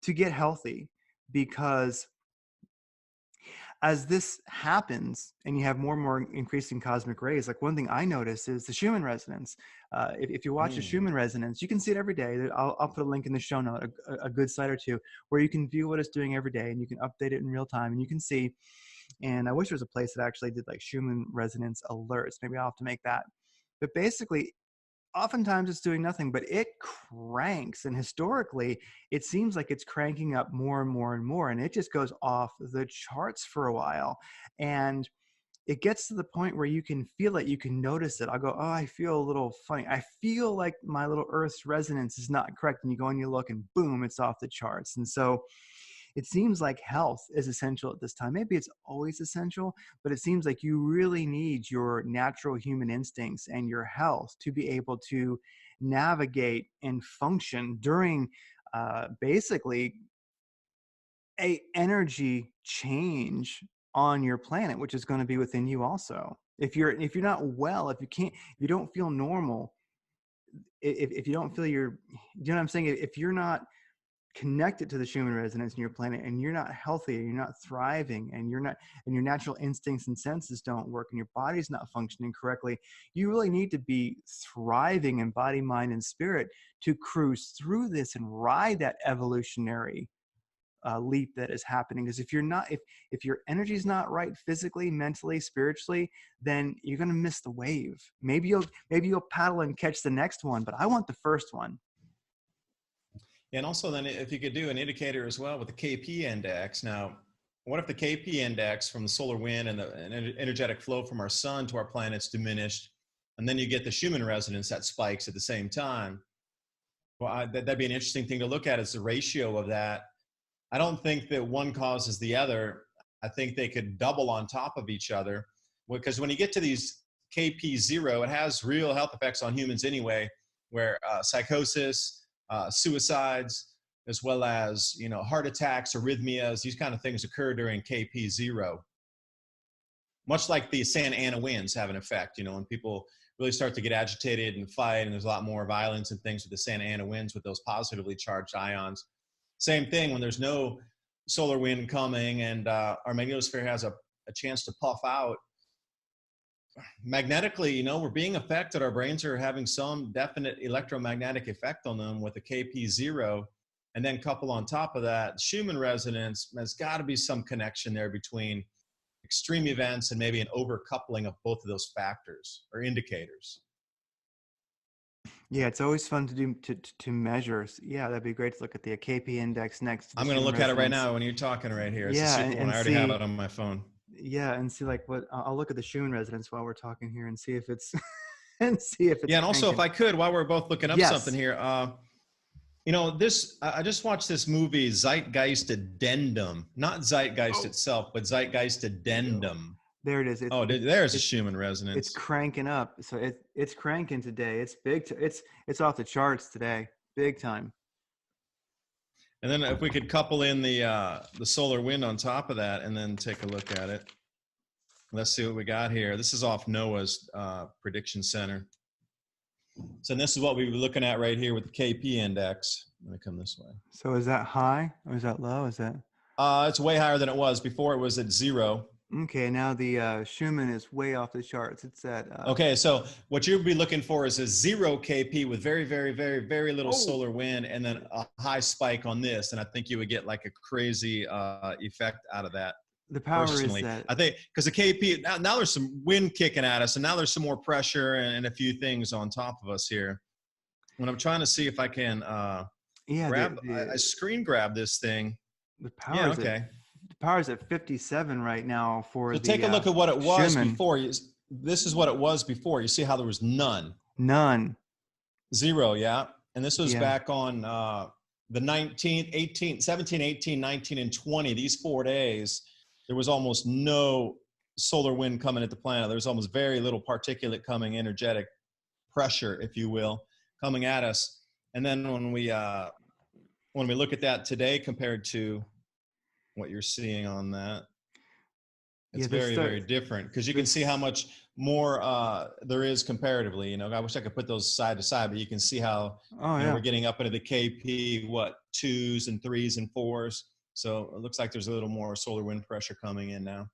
to get healthy, because as this happens and you have more and more increasing cosmic rays, like one thing I notice is the Schumann resonance. If you watch a Mm. Schumann resonance, you can see it every day. I'll put a link in the show note, a good site or two, where you can view what it's doing every day and you can update it in real time and you can see. And I wish there was a place that actually did like Schumann resonance alerts. Maybe I'll have to make that. But basically, oftentimes it's doing nothing, but it cranks. And historically, it seems like it's cranking up more and more and more. And it just goes off the charts for a while. And it gets to the point where you can feel it, you can notice it. I'll go, oh, I feel a little funny. I feel like my little Earth's resonance is not correct. And you go and you look and boom, it's off the charts. And so it seems like health is essential at this time. Maybe it's always essential, but it seems like you really need your natural human instincts and your health to be able to navigate and function during basically a energy change on your planet, which is going to be within you also. If you're not well, if you don't feel normal, if you don't feel you know what I'm saying? If you're not connected to the Schumann resonance in your planet and you're not healthy and you're not thriving and your natural instincts and senses don't work and your body's not functioning correctly, you really need to be thriving in body, mind, and spirit to cruise through this and ride that evolutionary leap that is happening. Because if your energy is not right physically, mentally, spiritually, then you're going to miss the wave. Maybe you'll paddle and catch the next one, but I want the first one. And also then if you could do an indicator as well with the KP index. Now, what if the KP index from the solar wind and the energetic flow from our sun to our planets diminished, and then you get the Schumann resonance that spikes at the same time? Well, that'd be an interesting thing to look at, is the ratio of that. I don't think that one causes the other. I think they could double on top of each other, because when you get to these KP0, it has real health effects on humans anyway, where psychosis, suicides, as well as heart attacks, arrhythmias, these kind of things occur during KP0. Much like the Santa Ana winds have an effect, when people really start to get agitated and fight, and there's a lot more violence and things with the Santa Ana winds with those positively charged ions. Same thing when there's no solar wind coming and our magnetosphere has a chance to puff out. Magnetically, we're being affected. Our brains are having some definite electromagnetic effect on them with a KP0. And then couple on top of that, Schumann resonance, there's got to be some connection there between extreme events and maybe an overcoupling of both of those factors or indicators. Yeah, it's always fun to measure. Yeah, that'd be great to look at the KP index next to the I'm going to Schumann look at it right resonance. now when you're talking right here. It's a Yeah, super one. I already have it on my phone. Yeah, and see like what I'll look at the Schumann resonance while we're talking here and see if it's and see if it's Yeah, and also cranking. if I could, while we're both looking up Yes. something here, I just watched this movie Zeitgeist Addendum, not Zeitgeist itself, but Zeitgeist Addendum. There it is. There's a Schumann resonance. It's cranking up. So it's cranking today. It's big. It's off the charts today, big time. And then if we could couple in the solar wind on top of that, and then take a look at it. Let's see what we got here. This is off NOAA's prediction center. So this is what we were looking at right here with the KP index. Let me come this way. So is that high or is that low? Is that? It's way higher than it was before. It was at 0. Okay, now the Schumann is way off the charts. It's at. Okay, so what you'll be looking for is a 0 KP with very, very, very, very little solar wind, and then a high spike on this, and I think you would get like a crazy effect out of that. The power personally. is that. I think because the KP now there's some wind kicking at us, and now there's some more pressure and a few things on top of us here. When I'm trying to see if I can grab, I screen grab this thing. The power. Yeah, okay. The power is at 57 right now for so take a look at what it was Schumann. Before. This is what it was before. You see how there was none. 0, yeah. And this was back on the 19th, 18th, 17, 18, 19, and 20. These 4 days, there was almost no solar wind coming at the planet. There was almost very little particulate coming, energetic pressure, if you will, coming at us. And then when we look at that today compared to what you're seeing on that, It's Yeah, very, very different because you can see how much more there is comparatively. You know, I wish I could put those side to side, but you can see how, oh you know, yeah. we're getting up into the KP, what, 2s and 3s and 4s. So it looks like there's a little more solar wind pressure coming in now.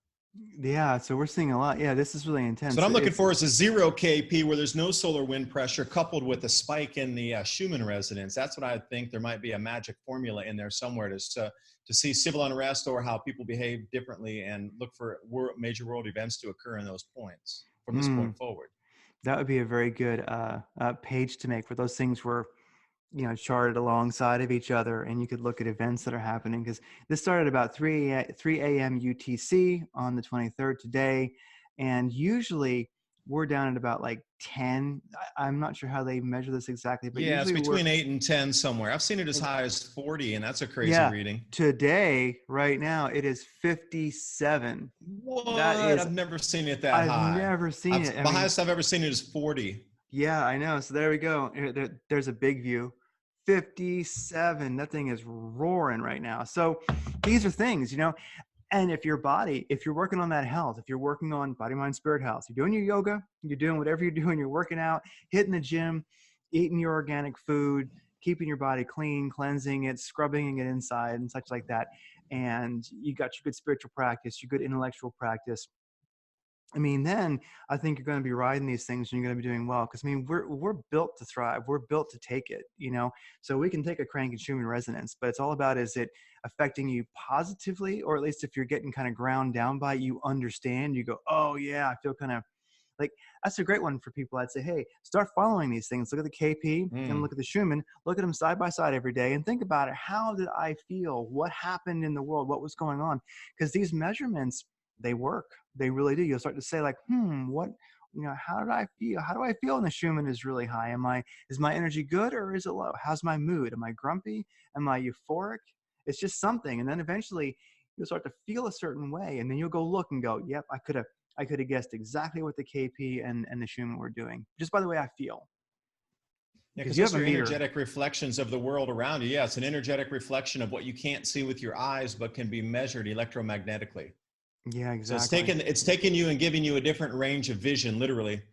Yeah, so we're seeing a lot. Yeah, this is really So what intense. I'm looking It's for is a 0 KP where there's no solar wind pressure coupled with a spike in the Schumann resonance. That's what I think. There might be a magic formula in there somewhere to see civil unrest or how people behave differently and look for major world events to occur in those points from this mm, point forward. that would be a very good page to make, where those things were, you know, charted alongside of each other, and you could look at events that are happening, because this started about 3 a.m. UTC on the 23rd today, and usually we're down at about like 10. I'm not sure how they measure this exactly, but Yeah, it's usually we're, between 8 and 10 somewhere. I've seen it as high as 40, and that's a crazy yeah, reading. today, right now, it is 57. That What? is, I've never seen it that I've high. never seen it. I The mean, highest I've ever seen it is 40. yeah, I know. So there we go. There's a big view. 57. That thing is roaring right now. So these are things, you know, and if you're working on that health, if you're working on body, mind, spirit health, you're doing your yoga, you're doing whatever you're doing, you're working out, hitting the gym, eating your organic food, keeping your body clean, cleansing it, scrubbing it inside and such like that. And you got your good spiritual practice, your good intellectual practice. I mean, then I think you're going to be riding these things and you're going to be doing well. Because I mean, we're built to thrive. We're built to take it, you know. So we can take a crank and Schumann resonance, but it's all about, is it affecting you positively, or at least if you're getting kind of ground down by it, you understand. You go, oh yeah, I feel kind of like, that's a great one for people. I'd say, hey, start following these things. Look at the KP and look at the Schumann. Look at them side by side every day and think about it. How did I feel? What happened in the world? What was going on? Because these measurements, they work. They really do. You'll start to say like, what, you know, how did I feel? How do I feel when the Schumann is really high? Is my energy good or is it low? How's my mood? Am I grumpy? Am I euphoric? It's just something. And then eventually you'll start to feel a certain way. And then you'll go look and go, yep, I could have guessed exactly what the KP and the Schumann were doing, just by the way I feel. Yeah, Because because you those have a are meter. energetic reflections of the world around you. Yeah, it's an energetic reflection of what you can't see with your eyes, but can be measured electromagnetically. Yeah, So exactly. it's taking you and giving you a different range of vision, literally,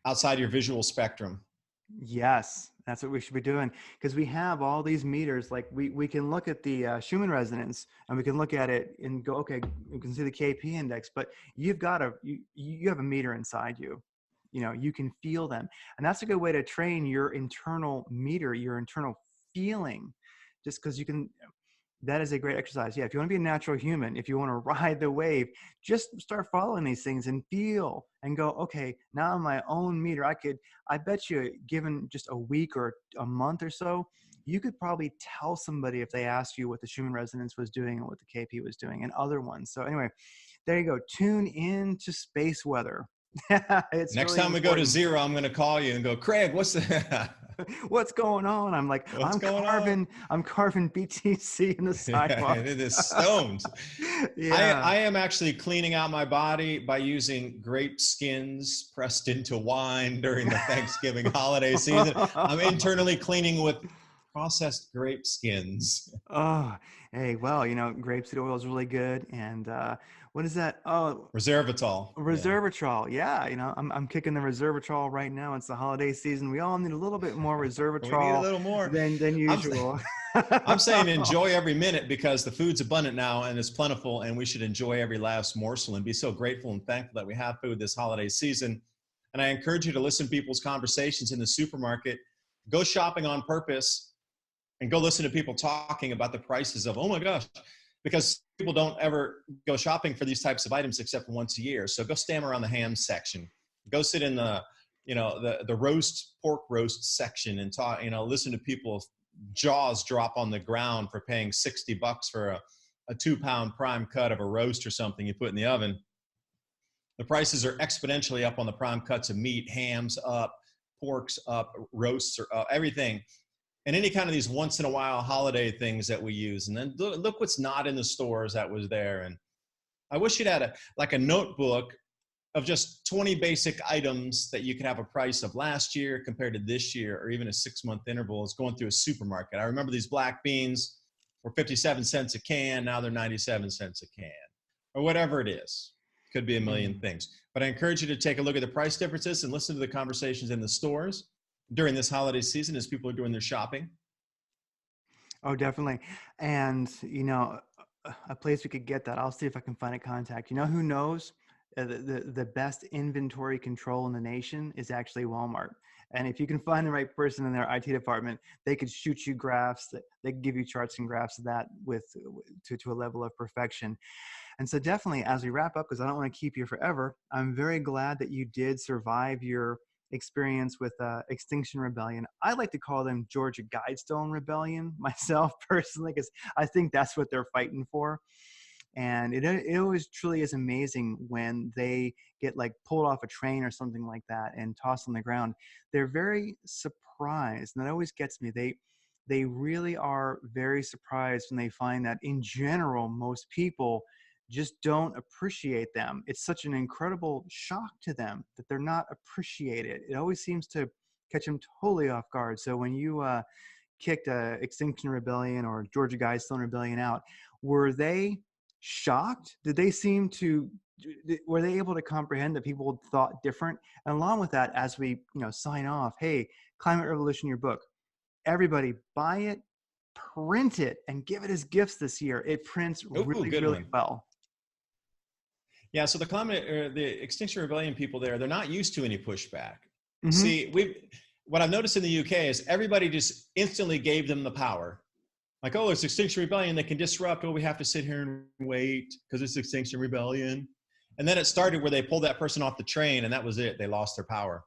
outside your visual spectrum. Yes, that's what we should be doing, because we have all these meters. Like we can look at the Schumann resonance and we can look at it and go, okay, we can see the KP index, but you've got you have a meter inside you. You know, you can feel them. And that's a good way to train your internal meter, your internal feeling, just because you can. That is a great exercise. Yeah, if you want to be a natural human, if you want to ride the wave, just start following these things and feel and go, okay, now on my own meter, I bet you, given just a week or a month or so, you could probably tell somebody if they asked you what the Schumann resonance was doing and what the KP was doing and other ones. So anyway, there you go. Tune in to space weather. It's Next really time we go to important. 0, I'm going to call you and go, Craig, what's the What's going on? I'm like, what's going on? I'm carving BTC in the Yeah, sidewalk. it is stoned. Yeah. I am actually cleaning out my body by using grape skins pressed into wine during the Thanksgiving holiday season. I'm internally cleaning with processed grape skins. Oh, hey, well, you know, grapeseed oil is really good. And what is that? Oh, Resveratrol. Yeah. resveratrol. Yeah, you know, I'm kicking the resveratrol right now. It's the holiday season. We all need a little bit more We need a resveratrol little more. than I'm usual. I'm saying enjoy every minute because the food's abundant now and it's plentiful, and we should enjoy every last morsel and be so grateful and thankful that we have food this holiday season. And I encourage you to listen to people's conversations in the supermarket. Go shopping on purpose and go listen to people talking about the prices of, oh my gosh, because people don't ever go shopping for these types of items except once a year. So go stand around the ham section. Go sit in the, you know, the pork roast section and talk, you know, listen to people's jaws drop on the ground for paying $60 for a 2-pound prime cut of a roast or something you put in the oven. The prices are exponentially up on the prime cuts of meat, hams up, porks up, roasts are up, everything. And any kind of these once in a while holiday things that we use. And then look what's not in the stores that was there. And I wish you'd had a notebook of just 20 basic items that you could have a price of last year compared to this year, or even a 6-month interval is going through a supermarket. I remember these black beans were 57 cents a can. Now they're 97 cents a can, or whatever it is. Could be a million things. But I encourage you to take a look at the price differences and listen to the conversations in the stores during this holiday season as people are doing their shopping. Oh, definitely. And, a place we could get that, I'll see if I can find a contact. You know who knows? The best inventory control in the nation is actually Walmart. And if you can find the right person in their IT department, they could shoot you graphs. They could give you charts and graphs of that to a level of perfection. And so definitely, as we wrap up, because I don't want to keep you forever, I'm very glad that you did survive your experience with Extinction Rebellion. I like to call them Georgia Guidestone Rebellion myself personally, because I think that's what they're fighting for. And it always truly is amazing when they get like pulled off a train or something like that and tossed on the ground. They're very surprised, and that always gets me. They really are very surprised when they find that in general, most people just don't appreciate them. It's such an incredible shock to them that they're not appreciated. It always seems to catch them totally off guard. So when you kicked Extinction Rebellion or Georgia Guidestone Rebellion out, were they shocked? Were they able to comprehend that people thought different? And along with that, as we sign off, hey, Climate Revolution, your book, everybody buy it, print it, and give it as gifts this year. It prints really well. Yeah, so the Extinction Rebellion people they're not used to any pushback. Mm-hmm. See, what I've noticed in the UK is everybody just instantly gave them the power. Like, oh, it's Extinction Rebellion, they can disrupt. Oh, we have to sit here and wait because it's Extinction Rebellion. And then it started where they pulled that person off the train, and that was it. They lost their power.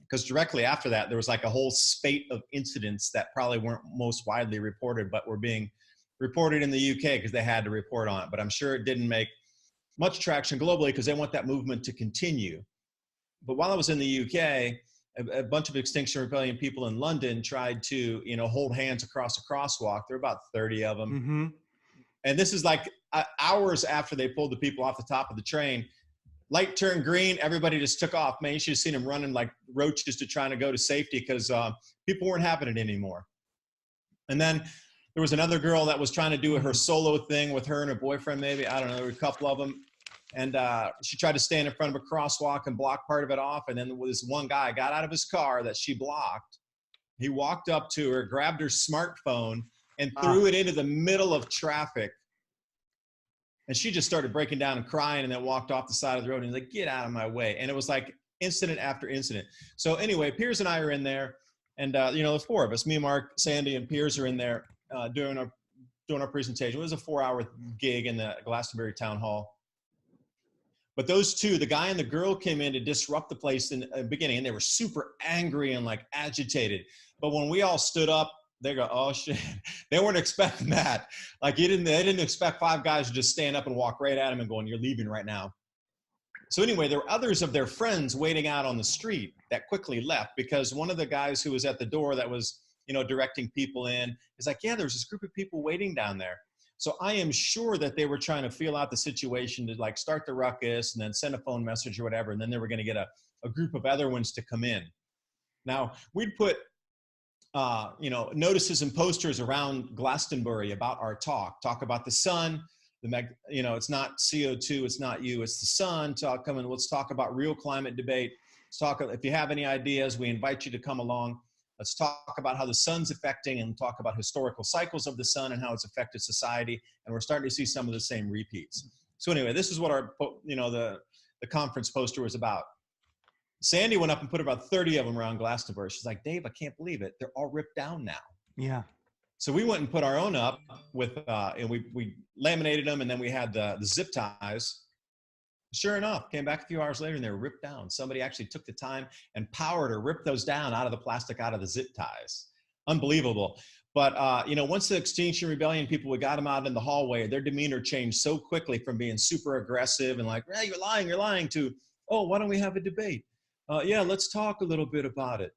Because directly after that, there was like a whole spate of incidents that probably weren't most widely reported, but were being reported in the UK because they had to report on it. But I'm sure it didn't make much traction globally because they want that movement to continue. But while I was in the UK, a bunch of Extinction Rebellion people in London tried to, hold hands across a crosswalk. There were about 30 of them. Mm-hmm. And this is like hours after they pulled the people off the top of the train. Light turned green. Everybody just took off. Man, you should have seen them running like roaches to trying to go to safety because people weren't having it anymore. And then there was another girl that was trying to do her solo thing with her and her boyfriend, maybe. I don't know. There were a couple of them. And she tried to stand in front of a crosswalk and block part of it off. And then this one guy got out of his car that she blocked. He walked up to her, grabbed her smartphone, and threw it into the middle of traffic. And she just started breaking down and crying and then walked off the side of the road and was like, get out of my way. And it was like incident after incident. So anyway, Piers and I are in there. And, the four of us, me, Mark, Sandy, and Piers are in there doing our presentation. It was a 4-hour gig in the Glastonbury Town Hall. But those two, the guy and the girl, came in to disrupt the place in the beginning, and they were super angry and like agitated. But when we all stood up, they go, oh shit. They weren't expecting that. Like they didn't expect 5 guys to just stand up and walk right at him and going, you're leaving right now. So anyway, there were others of their friends waiting out on the street that quickly left because one of the guys who was at the door that was, directing people in is like, yeah, there's this group of people waiting down there. So I am sure that they were trying to feel out the situation to like start the ruckus and then send a phone message or whatever. And then they were going to get a group of other ones to come in. Now we'd put, notices and posters around Glastonbury about our talk about the sun, it's not CO2, it's not you, it's the sun. Let's talk about real climate debate. If you have any ideas, we invite you to come along. Let's talk about how the sun's affecting and talk about historical cycles of the sun and how it's affected society. And we're starting to see some of the same repeats. So anyway, this is what our, the conference poster was about. Sandy went up and put about 30 of them around Glastonbury. She's like, Dave, I can't believe it. They're all ripped down now. Yeah. So we went and put our own up with, and we laminated them, and then we had the zip ties. Sure enough, came back a few hours later and they were ripped down. Somebody actually took the time and powered or ripped those down out of the plastic, out of the zip ties. Unbelievable. But, once the Extinction Rebellion people, we got them out in the hallway, their demeanor changed so quickly from being super aggressive and like, hey, you're lying to, oh, why don't we have a debate? Yeah, let's talk a little bit about it.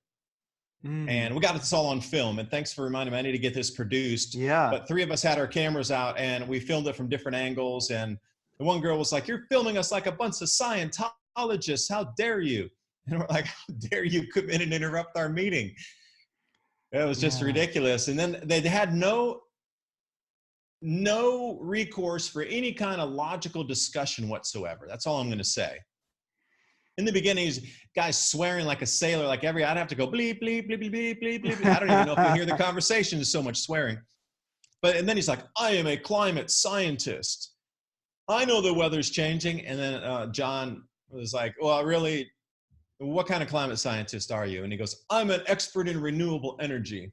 And we got this all on film. And thanks for reminding me, I need to get this produced. Yeah. But 3 of us had our cameras out and we filmed it from different angles. And the one girl was like, you're filming us like a bunch of Scientologists. How dare you? And we're like, how dare you come in and interrupt our meeting? It was just ridiculous. And then they had no no recourse for any kind of logical discussion whatsoever. That's all I'm going to say. In the beginning, he's guys swearing like a sailor, like I'd have to go bleep, bleep, bleep, bleep, bleep, bleep, bleep. I don't even know if you hear the conversation. There's so much swearing. And then he's like, I am a climate scientist. I know the weather's changing. And then John was like, well, really, what kind of climate scientist are you? And he goes, I'm an expert in renewable energy.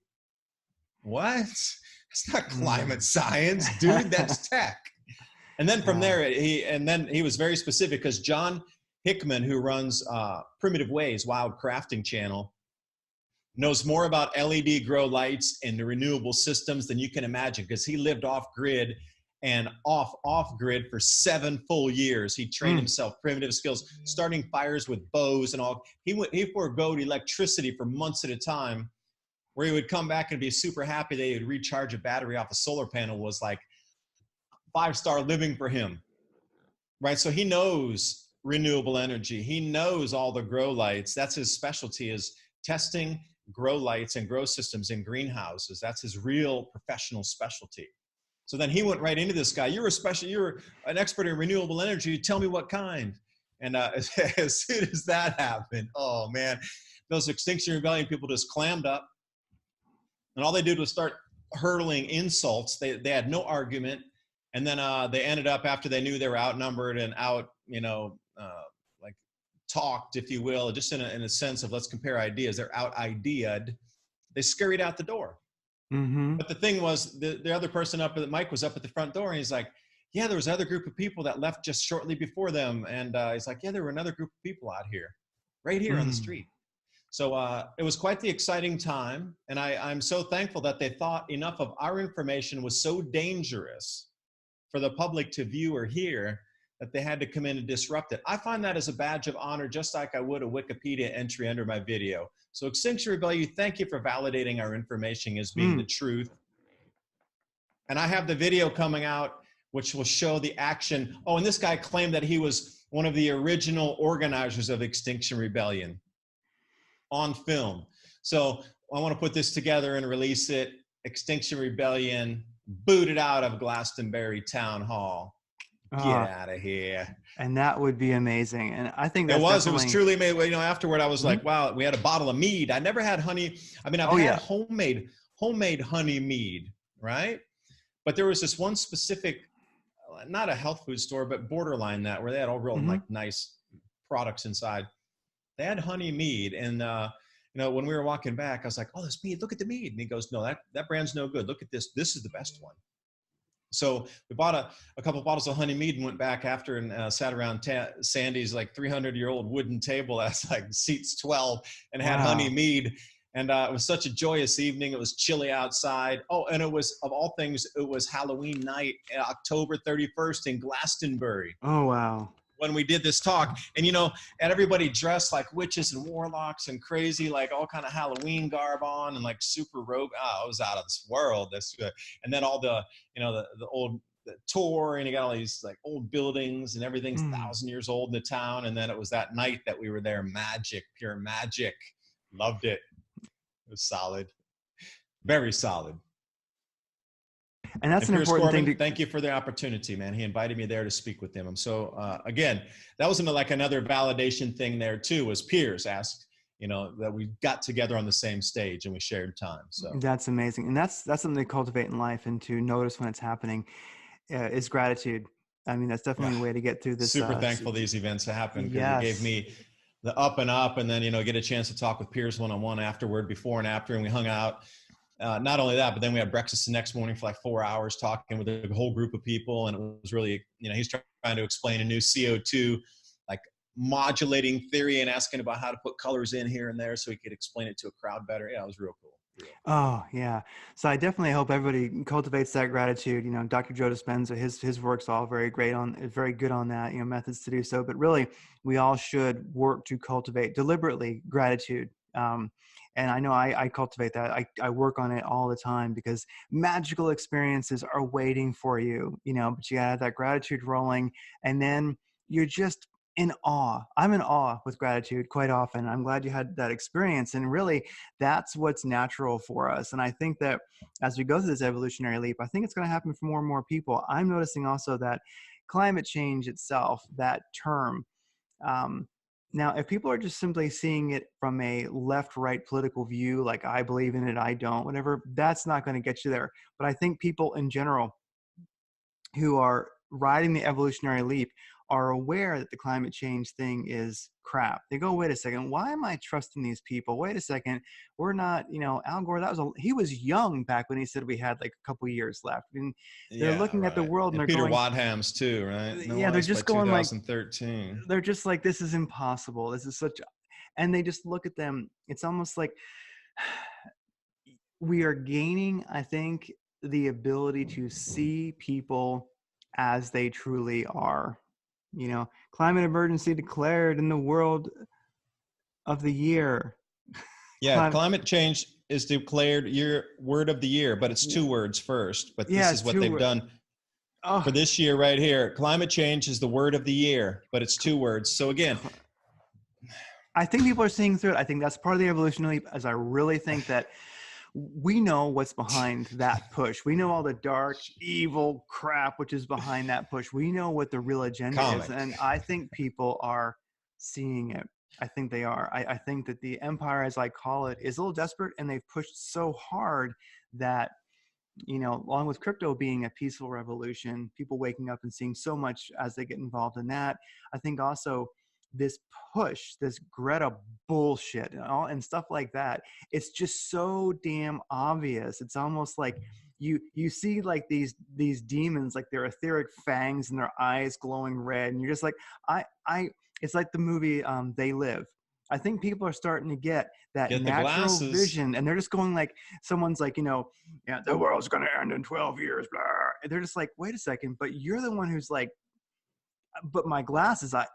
What? That's not climate science, dude. That's tech. And then from there, he was very specific because John Hickman, who runs Primitive Ways, Wild Crafting Channel, knows more about LED grow lights and the renewable systems than you can imagine because he lived off grid and off grid for 7 full years. He trained himself primitive skills, starting fires with bows and all. He forgoed electricity for months at a time, where he would come back and be super happy that he would recharge a battery off a solar panel was like 5-star living for him, right? So he knows renewable energy. He knows all the grow lights. That's his specialty, is testing grow lights and grow systems in greenhouses. That's his real professional specialty. So then he went right into this guy. You're an expert in renewable energy. Tell me what kind. And as soon as that happened, oh man, those Extinction Rebellion people just clammed up. And all they did was start hurling insults. They had no argument. And then they ended up, after they knew they were outnumbered and out, like talked, if you will, just in a sense of let's compare ideas. They're out-ideaed. They scurried out the door. Mm-hmm. But the thing was, the other person Mike was up at the front door, and he's like, yeah, there was another group of people that left just shortly before them. And he's like, yeah, there were another group of people out here, right here on the street. So it was quite the exciting time. And I'm so thankful that they thought enough of our information was so dangerous for the public to view or hear that they had to come in and disrupt it. I find that as a badge of honor, just like I would a Wikipedia entry under my video. So Extinction Rebellion, thank you for validating our information as being the truth. And I have the video coming out, which will show the action. Oh, and this guy claimed that he was one of the original organizers of Extinction Rebellion on film. So I want to put this together and release it. Extinction Rebellion booted out of Glastonbury Town Hall. Get out of here. And that would be amazing. And I think it was truly amazing. Afterward I was like, wow, we had a bottle of mead. I never had honey. I mean, I've had homemade honey mead, right? But there was this one specific, not a health food store, but borderline that, where they had all real like nice products inside. They had honey mead. And, when we were walking back, I was like, oh, this mead, look at the mead. And he goes, no, that brand's no good. Look at this. This is the best one. So we bought a couple of bottles of honey mead and went back after and sat around Sandy's like 300-year-old wooden table that's like seats 12 and had honey mead. And it was such a joyous evening. It was chilly outside. Oh, and it was, of all things, it was Halloween night, October 31st in Glastonbury. Oh, wow. When we did this talk, and and everybody dressed like witches and warlocks and crazy, like all kind of Halloween garb on and like super robe. Oh, I was out of this world. That's good. And then all the the old tour, and you got all these like old buildings and everything's 1,000 years old in the town. And then it was that night that we were there. Magic, pure magic. Loved it. It was solid, very solid. And that's an important thing. Thank you for the opportunity, man. He invited me there to speak with him. I'm so, again, that was another validation thing there too, was Piers asked, that we got together on the same stage and we shared time. So that's amazing. And that's something to cultivate in life and to notice when it's happening is gratitude. I mean, that's definitely a way to get through this. Super thankful these events happen because it gave me the up and up, and then, get a chance to talk with Piers one-on-one afterward, before and after, and we hung out. Not only that, but then we had breakfast the next morning for like 4 hours talking with a whole group of people. And it was really, he's trying to explain a new CO2, like modulating theory, and asking about how to put colors in here and there so he could explain it to a crowd better. Yeah, it was real cool. Oh, yeah. So I definitely hope everybody cultivates that gratitude. Dr. Joe Dispenza, his work's all very good on that, methods to do so. But really, we all should work to cultivate deliberately gratitude. And I know I cultivate that. I work on it all the time because magical experiences are waiting for you, but you gotta have that gratitude rolling. And then you're just in awe. I'm in awe with gratitude quite often. I'm glad you had that experience. And really, that's what's natural for us. And I think that as we go through this evolutionary leap, I think it's going to happen for more and more people. I'm noticing also that climate change itself, that term, um, now, if people are just simply seeing it from a left-right political view, like I believe in it, I don't, whatever, that's not going to get you there. But I think people in general who are riding the evolutionary leap are aware that the climate change thing is crap. They go, wait a second, why am I trusting these people? Wait a second, we're not, Al Gore, he was young back when he said we had like a couple years left. And they're Yeah, looking at the right. world and they're Peter going, Wadhams too, right? No yeah, they're ice by just going like, 2013. they're just like, this is impossible. This is such, and they just look at them. It's almost like we are gaining, I think, the ability to see people as they truly are. Climate emergency declared in the world of the year. Yeah, climate change is declared your word of the year, but it's 2 words first. But this is what they've done for this year right here. Climate change is the word of the year, but it's 2 words. So again, I think people are seeing through it. I think that's part of the evolutionary leap, as I really think that we know what's behind that push. We know all the dark, evil crap which is behind that push. We know what the real agenda is. And I think people are seeing it. I think they are. I think that the empire, as I call it, is a little desperate, and they've pushed so hard that, along with crypto being a peaceful revolution, people waking up and seeing so much as they get involved in that. I think also this push, this Greta bullshit and stuff like that, it's just so damn obvious. It's almost like you see like these demons, like their etheric fangs and their eyes glowing red, and you're just like, it's like the movie They Live. I think people are starting to get that natural vision, and they're just going like, someone's like, yeah, the world's going to end in 12 years, blah. And they're just like, wait a second, but you're the one who's like, but my glasses, I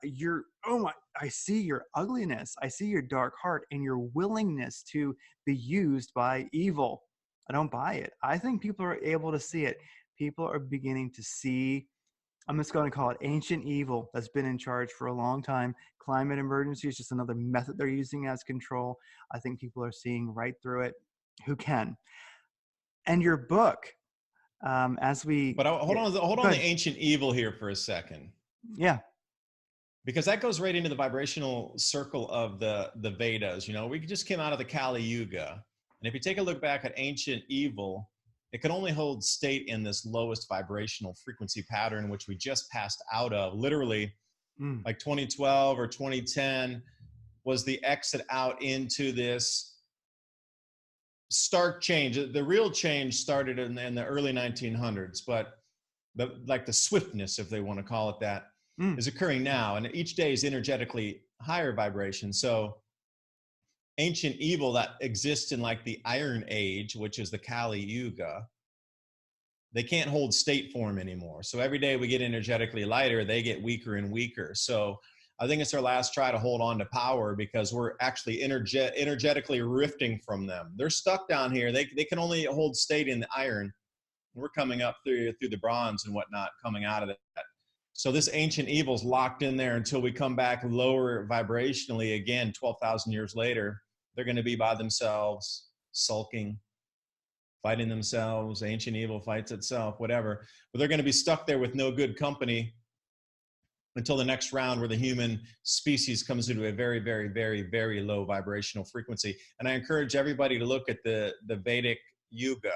see your ugliness. I see your dark heart and your willingness to be used by evil. I don't buy it. I think people are able to see it. People are beginning to see, I'm just going to call it ancient evil that's been in charge for a long time. Climate emergency is just another method they're using as control. I think people are seeing right through it. Who can? And your book, as we... But hold on the ancient evil here for a second. Yeah. Because that goes right into the vibrational circle of the Vedas. We just came out of the Kali Yuga. And if you take a look back at ancient evil, it can only hold state in this lowest vibrational frequency pattern, which we just passed out of. Literally, like 2012 or 2010 was the exit out into this stark change. The real change started in the early 1900s, but the swiftness, if they want to call it that, is occurring now. And each day is energetically higher vibration. So ancient evil that exists in like the Iron Age, which is the Kali Yuga, they can't hold state form anymore. So every day we get energetically lighter, they get weaker and weaker. So I think it's our last try to hold on to power, because we're actually energetically rifting from them. They're stuck down here. They can only hold state in the iron. We're coming up through the bronze and whatnot, coming out of that. So this ancient evil's locked in there until we come back lower vibrationally again. 12,000 years later, they're going to be by themselves, sulking, fighting themselves. Ancient evil fights itself, whatever. But they're going to be stuck there with no good company until the next round, where the human species comes into a very, very, very, very low vibrational frequency. And I encourage everybody to look at the Vedic Yuga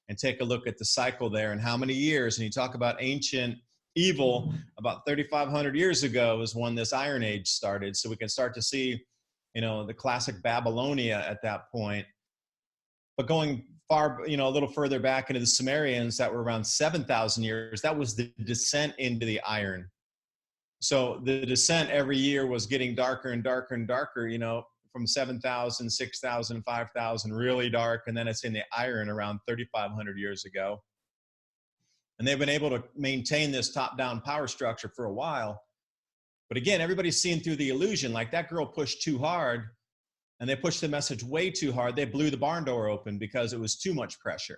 and take a look at the cycle there and how many years. And you talk about ancient evil, about 3,500 years ago is when this Iron Age started. So we can start to see, the classic Babylonia at that point. But going far, a little further back into the Sumerians that were around 7,000 years, that was the descent into the iron. So the descent every year was getting darker and darker and darker, from 7,000, 6,000, 5,000, really dark. And then it's in the iron around 3,500 years ago. And they've been able to maintain this top-down power structure for a while. But again, everybody's seeing through the illusion, like that girl pushed too hard and they pushed the message way too hard. They blew the barn door open because it was too much pressure.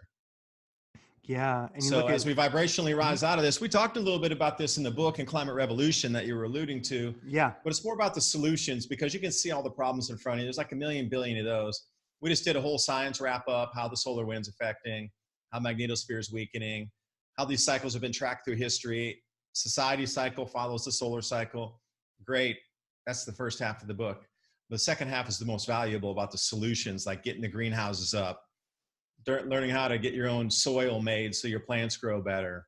Yeah. And you So look at, as we vibrationally rise out of this, we talked a little bit about this in the book and Climate Revolution that you were alluding to, yeah, but it's more about the solutions because you can see all the problems in front of you. There's like a million billion of those. We just did a whole science wrap up, how the solar wind's affecting, how magnetosphere is weakening, how these cycles have been tracked through history. Society cycle follows the solar cycle. Great. That's the first half of the book. The second half is the most valuable, about the solutions, like getting the greenhouses up, learning how to get your own soil made so your plants grow better.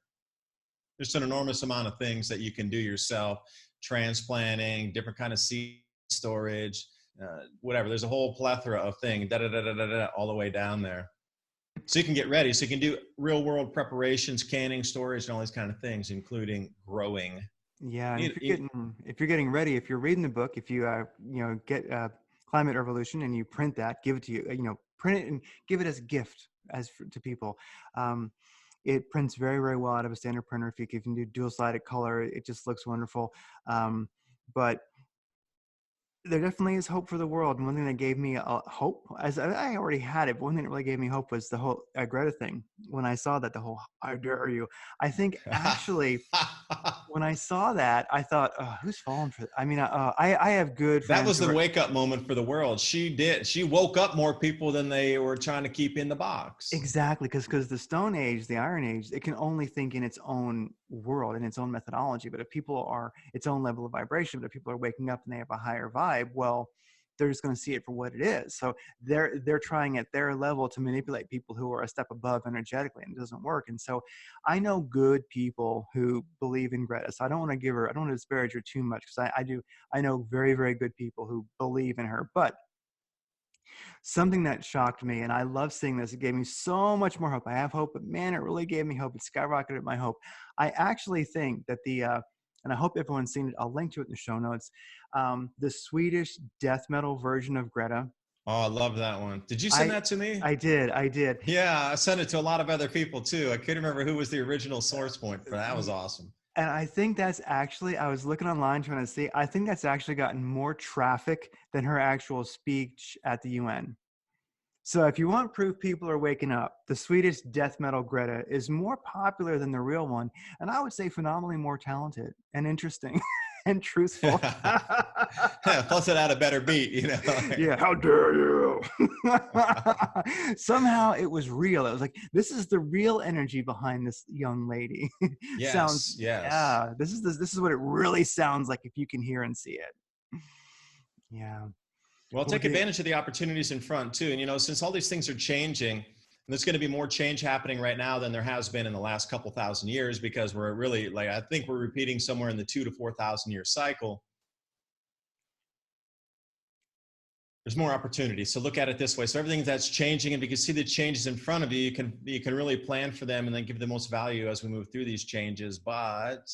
There's an enormous amount of things that you can do yourself, transplanting, different kind of seed storage, whatever. There's a whole plethora of things, all the way down there. So you can get ready. So you can do real world preparations, canning, storage, and all these kind of things, including growing. yeah. And if you're getting ready, if you're reading the book, if you get Climate Revolution and you print that, give it to you, print it and give it as a gift to people. It prints very, very well out of a standard printer. If you can do dual-sided color, it just looks wonderful. But there definitely is hope for the world. And one thing that gave me hope, as I already had it, but one thing that really gave me hope was the whole Greta thing. When I saw that, the whole "I dare you," I think actually when I saw that, I thought, oh, who's falling for that? I mean, I have good friends. That was the wake up moment for the world. She woke up more people than they were trying to keep in the box. Exactly, because the Stone Age, the Iron Age, it can only think in its own world, in its own methodology. But if people are its own level of vibration, but if people are waking up and they have a higher vibe, well, they're just going to see it for what it is. So they're trying at their level to manipulate people who are a step above energetically, and it doesn't work. And so I know good people who believe in Greta. So I don't want to disparage her too much, because I know very, very good people who believe in her. But something that shocked me, and I love seeing this, it gave me so much more hope. I have hope, but man, it really gave me hope. It skyrocketed my hope. I actually think that and I hope everyone's seen it, I'll link to it in the show notes, the Swedish death metal version of Greta. Oh, I love that one. Did you send that to me? I did. Yeah, I sent it to a lot of other people too. I couldn't remember who was the original source point for that. That was awesome. And I think that's actually, I was looking online trying to see, I think that's actually gotten more traffic than her actual speech at the UN. So if you want proof people are waking up, the Swedish death metal Greta is more popular than the real one. And I would say phenomenally more talented and interesting and truthful. Plus it had a better beat, Yeah, how dare you? Somehow it was real. It was like, this is the real energy behind this young lady. Yes, yes. Yeah, this is what it really sounds like if you can hear and see it. Yeah. Well, take advantage of the opportunities in front too. And, since all these things are changing, and there's going to be more change happening right now than there has been in the last couple thousand years, because we're really I think we're repeating somewhere in the 2,000 to 4,000 year cycle. There's more opportunity. So look at it this way. So everything that's changing, and you can see the changes in front of you, you can really plan for them and then give the most value as we move through these changes. But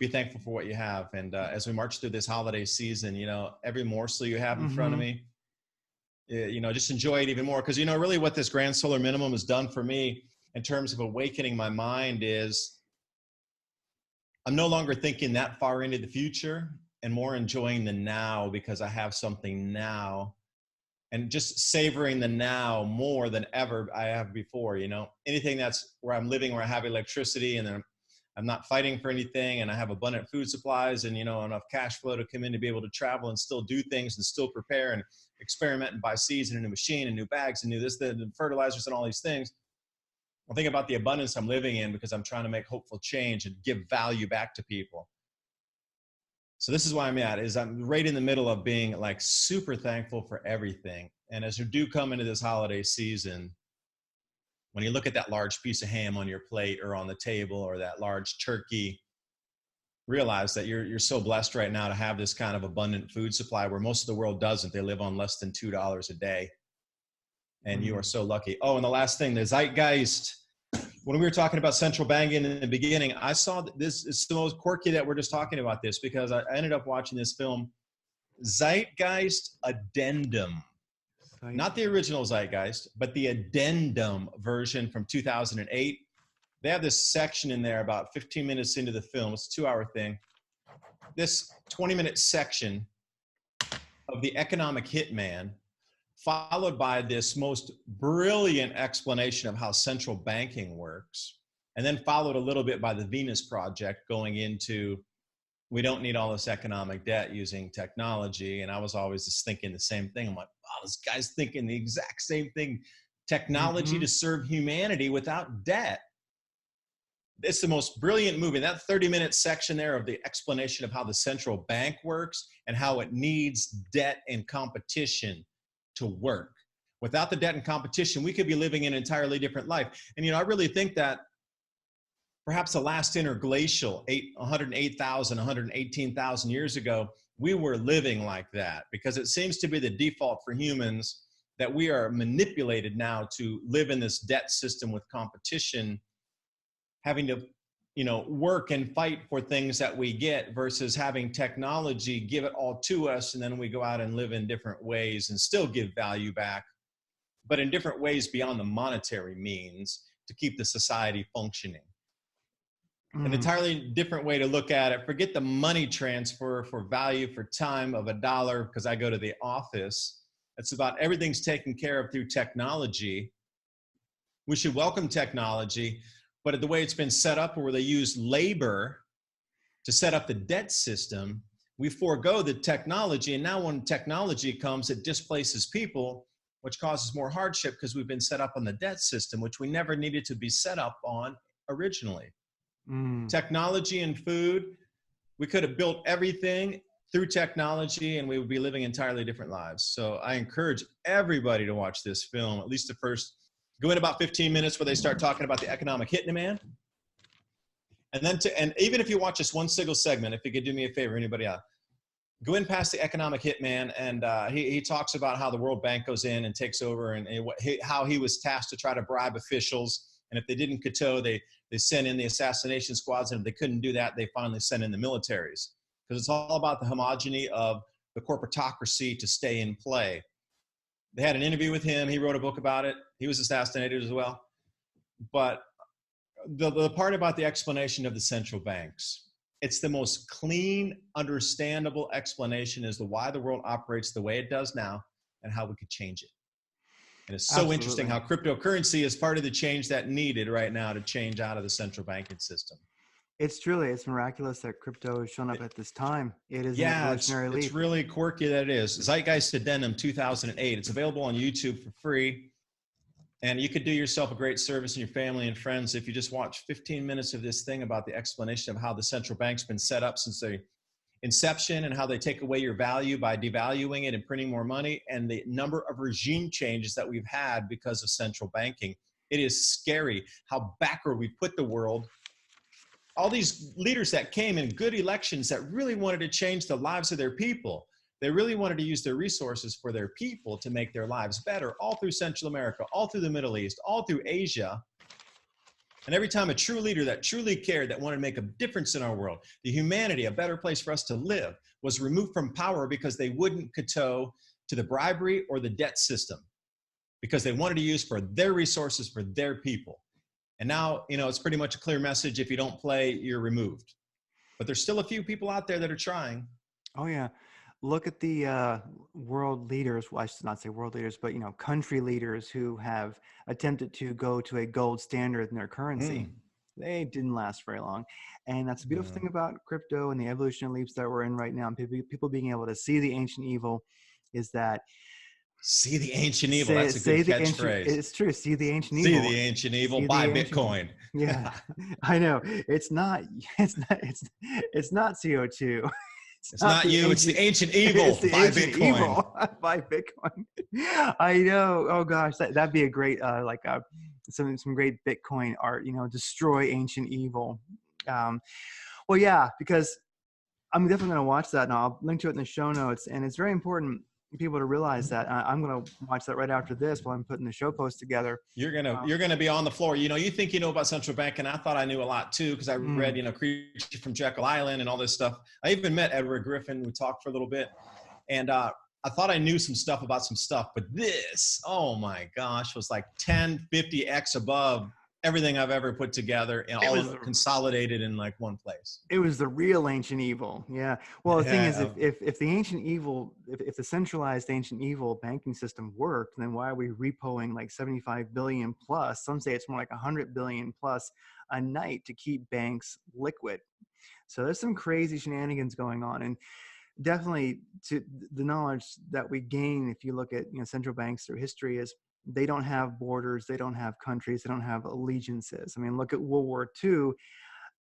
be thankful for what you have. And as we march through this holiday season, every morsel you have in front of me, just enjoy it even more. Because, really what this grand solar minimum has done for me in terms of awakening my mind is I'm no longer thinking that far into the future and more enjoying the now, because I have something now, and just savoring the now more than ever I have before. Anything that's where I'm living, where I have electricity, and then I'm not fighting for anything, and I have abundant food supplies and, enough cash flow to come in to be able to travel and still do things and still prepare and experiment and buy seeds and a new machine and new bags and new this, the fertilizers and all these things. I think about the abundance I'm living in because I'm trying to make hopeful change and give value back to people. So this is why I'm right in the middle of being super thankful for everything. And as you do come into this holiday season, when you look at that large piece of ham on your plate or on the table, or that large turkey, realize that you're so blessed right now to have this kind of abundant food supply where most of the world doesn't. They live on less than $2 a day. And you are so lucky. Oh, and the last thing, the zeitgeist. When we were talking about central banking in the beginning, I saw this. It's the most quirky that we're just talking about this, because I ended up watching this film, Zeitgeist Addendum. Not the original Zeitgeist, but the addendum version from 2008. They have this section in there about 15 minutes into the film. It's a 2-hour thing. This 20-minute section of the economic hitman followed by this most brilliant explanation of how central banking works, and then followed a little bit by the Venus Project going into, we don't need all this economic debt using technology. And I was always just thinking the same thing. I'm like, oh, this guy's thinking the exact same thing. Technology to serve humanity without debt. It's the most brilliant movie. That 30-minute section there of the explanation of how the central bank works and how it needs debt and competition to work. Without the debt and competition, we could be living an entirely different life. And, I really think that perhaps the last interglacial, 108,000, 118,000 years ago, we were living like that, because it seems to be the default for humans that we are manipulated now to live in this debt system with competition, having to, work and fight for things that we get versus having technology give it all to us. And then we go out and live in different ways and still give value back, but in different ways beyond the monetary means to keep the society functioning. An entirely different way to look at it. Forget the money transfer for value for time of $1 because I go to the office. It's about everything's taken care of through technology. We should welcome technology, but the way it's been set up where they use labor to set up the debt system, we forego the technology. And now when technology comes, it displaces people, which causes more hardship because we've been set up on the debt system, which we never needed to be set up on originally. Technology and food, we could have built everything through technology and we would be living entirely different lives. So I encourage everybody to watch this film, at least the first, go in about 15 minutes where they start talking about the economic hitman. And then and even if you watch just one single segment, if you could do me a favor, anybody else, go in past the economic hitman, and he talks about how the World Bank goes in and takes over and how he was tasked to try to bribe officials. And if they didn't kowtow, they sent in the assassination squads, and if they couldn't do that, they finally sent in the militaries. Because it's all about the homogeny of the corporatocracy to stay in play. They had an interview with him. He wrote a book about it. He was assassinated as well. But the part about the explanation of the central banks, it's the most clean, understandable explanation as to why the world operates the way it does now and how we could change it. And it's so interesting how cryptocurrency is part of the change that needed right now to change out of the central banking system. It's miraculous that crypto has shown up at this time. It is an evolutionary leap. It's really quirky that it is. Zeitgeist Addendum 2008. It's available on YouTube for free. And you could do yourself a great service and your family and friends if you just watch 15 minutes of this thing about the explanation of how the central bank's been set up since the inception and how they take away your value by devaluing it and printing more money, and the number of regime changes that we've had because of central banking. It is scary how backward we put the world. All these leaders that came in good elections that really wanted to change the lives of their people. They really wanted to use their resources for their people to make their lives better, all through Central America, all through the Middle East, all through Asia. And every time a true leader that truly cared, that wanted to make a difference in our world, the humanity, a better place for us to live, was removed from power because they wouldn't kowtow to the bribery or the debt system, because they wanted to use for their resources for their people. And now, it's pretty much a clear message. If you don't play, you're removed. But there's still a few people out there that are trying. Oh, yeah. Look at the world leaders. Well, I should not say world leaders, but, country leaders who have attempted to go to a gold standard in their currency. They didn't last very long. And that's the beautiful thing about crypto and the evolutionary leaps that we're in right now. And people being able to see the ancient evil is that. See the ancient evil. That's a good catchphrase. It's true. See the ancient evil. See the ancient evil. Buy Bitcoin. Yeah, I know. It's not CO2. It's not you. It's the ancient evil. Buy Bitcoin. Buy Bitcoin. I know. Oh gosh, that'd be a great some great Bitcoin art. Destroy ancient evil. Well, yeah, because I'm definitely going to watch that, and I'll link to it in the show notes. And it's very important people to realize that. I'm going to watch that right after this while I'm putting the show post together. You're gonna be on the floor. You think you know about central banking. I thought I knew a lot too, because I read Creature from Jekyll Island and all this stuff. I even met Edward Griffin. We talked for a little bit, and I thought I knew some stuff about some stuff, but this, oh my gosh, was like 10, 50x above everything I've ever put together and It all was of it consolidated in like one place. It was the real ancient evil. Yeah. Well, the thing is, Yeah. if the ancient evil, if the centralized ancient evil banking system worked, then why are we repoing like 75 billion plus? Some say it's more like 100 billion plus a night to keep banks liquid. So there's some crazy shenanigans going on, and definitely to the knowledge that we gain if you look at central banks through history is they don't have borders, they don't have countries, they don't have allegiances. I mean, look at World War II.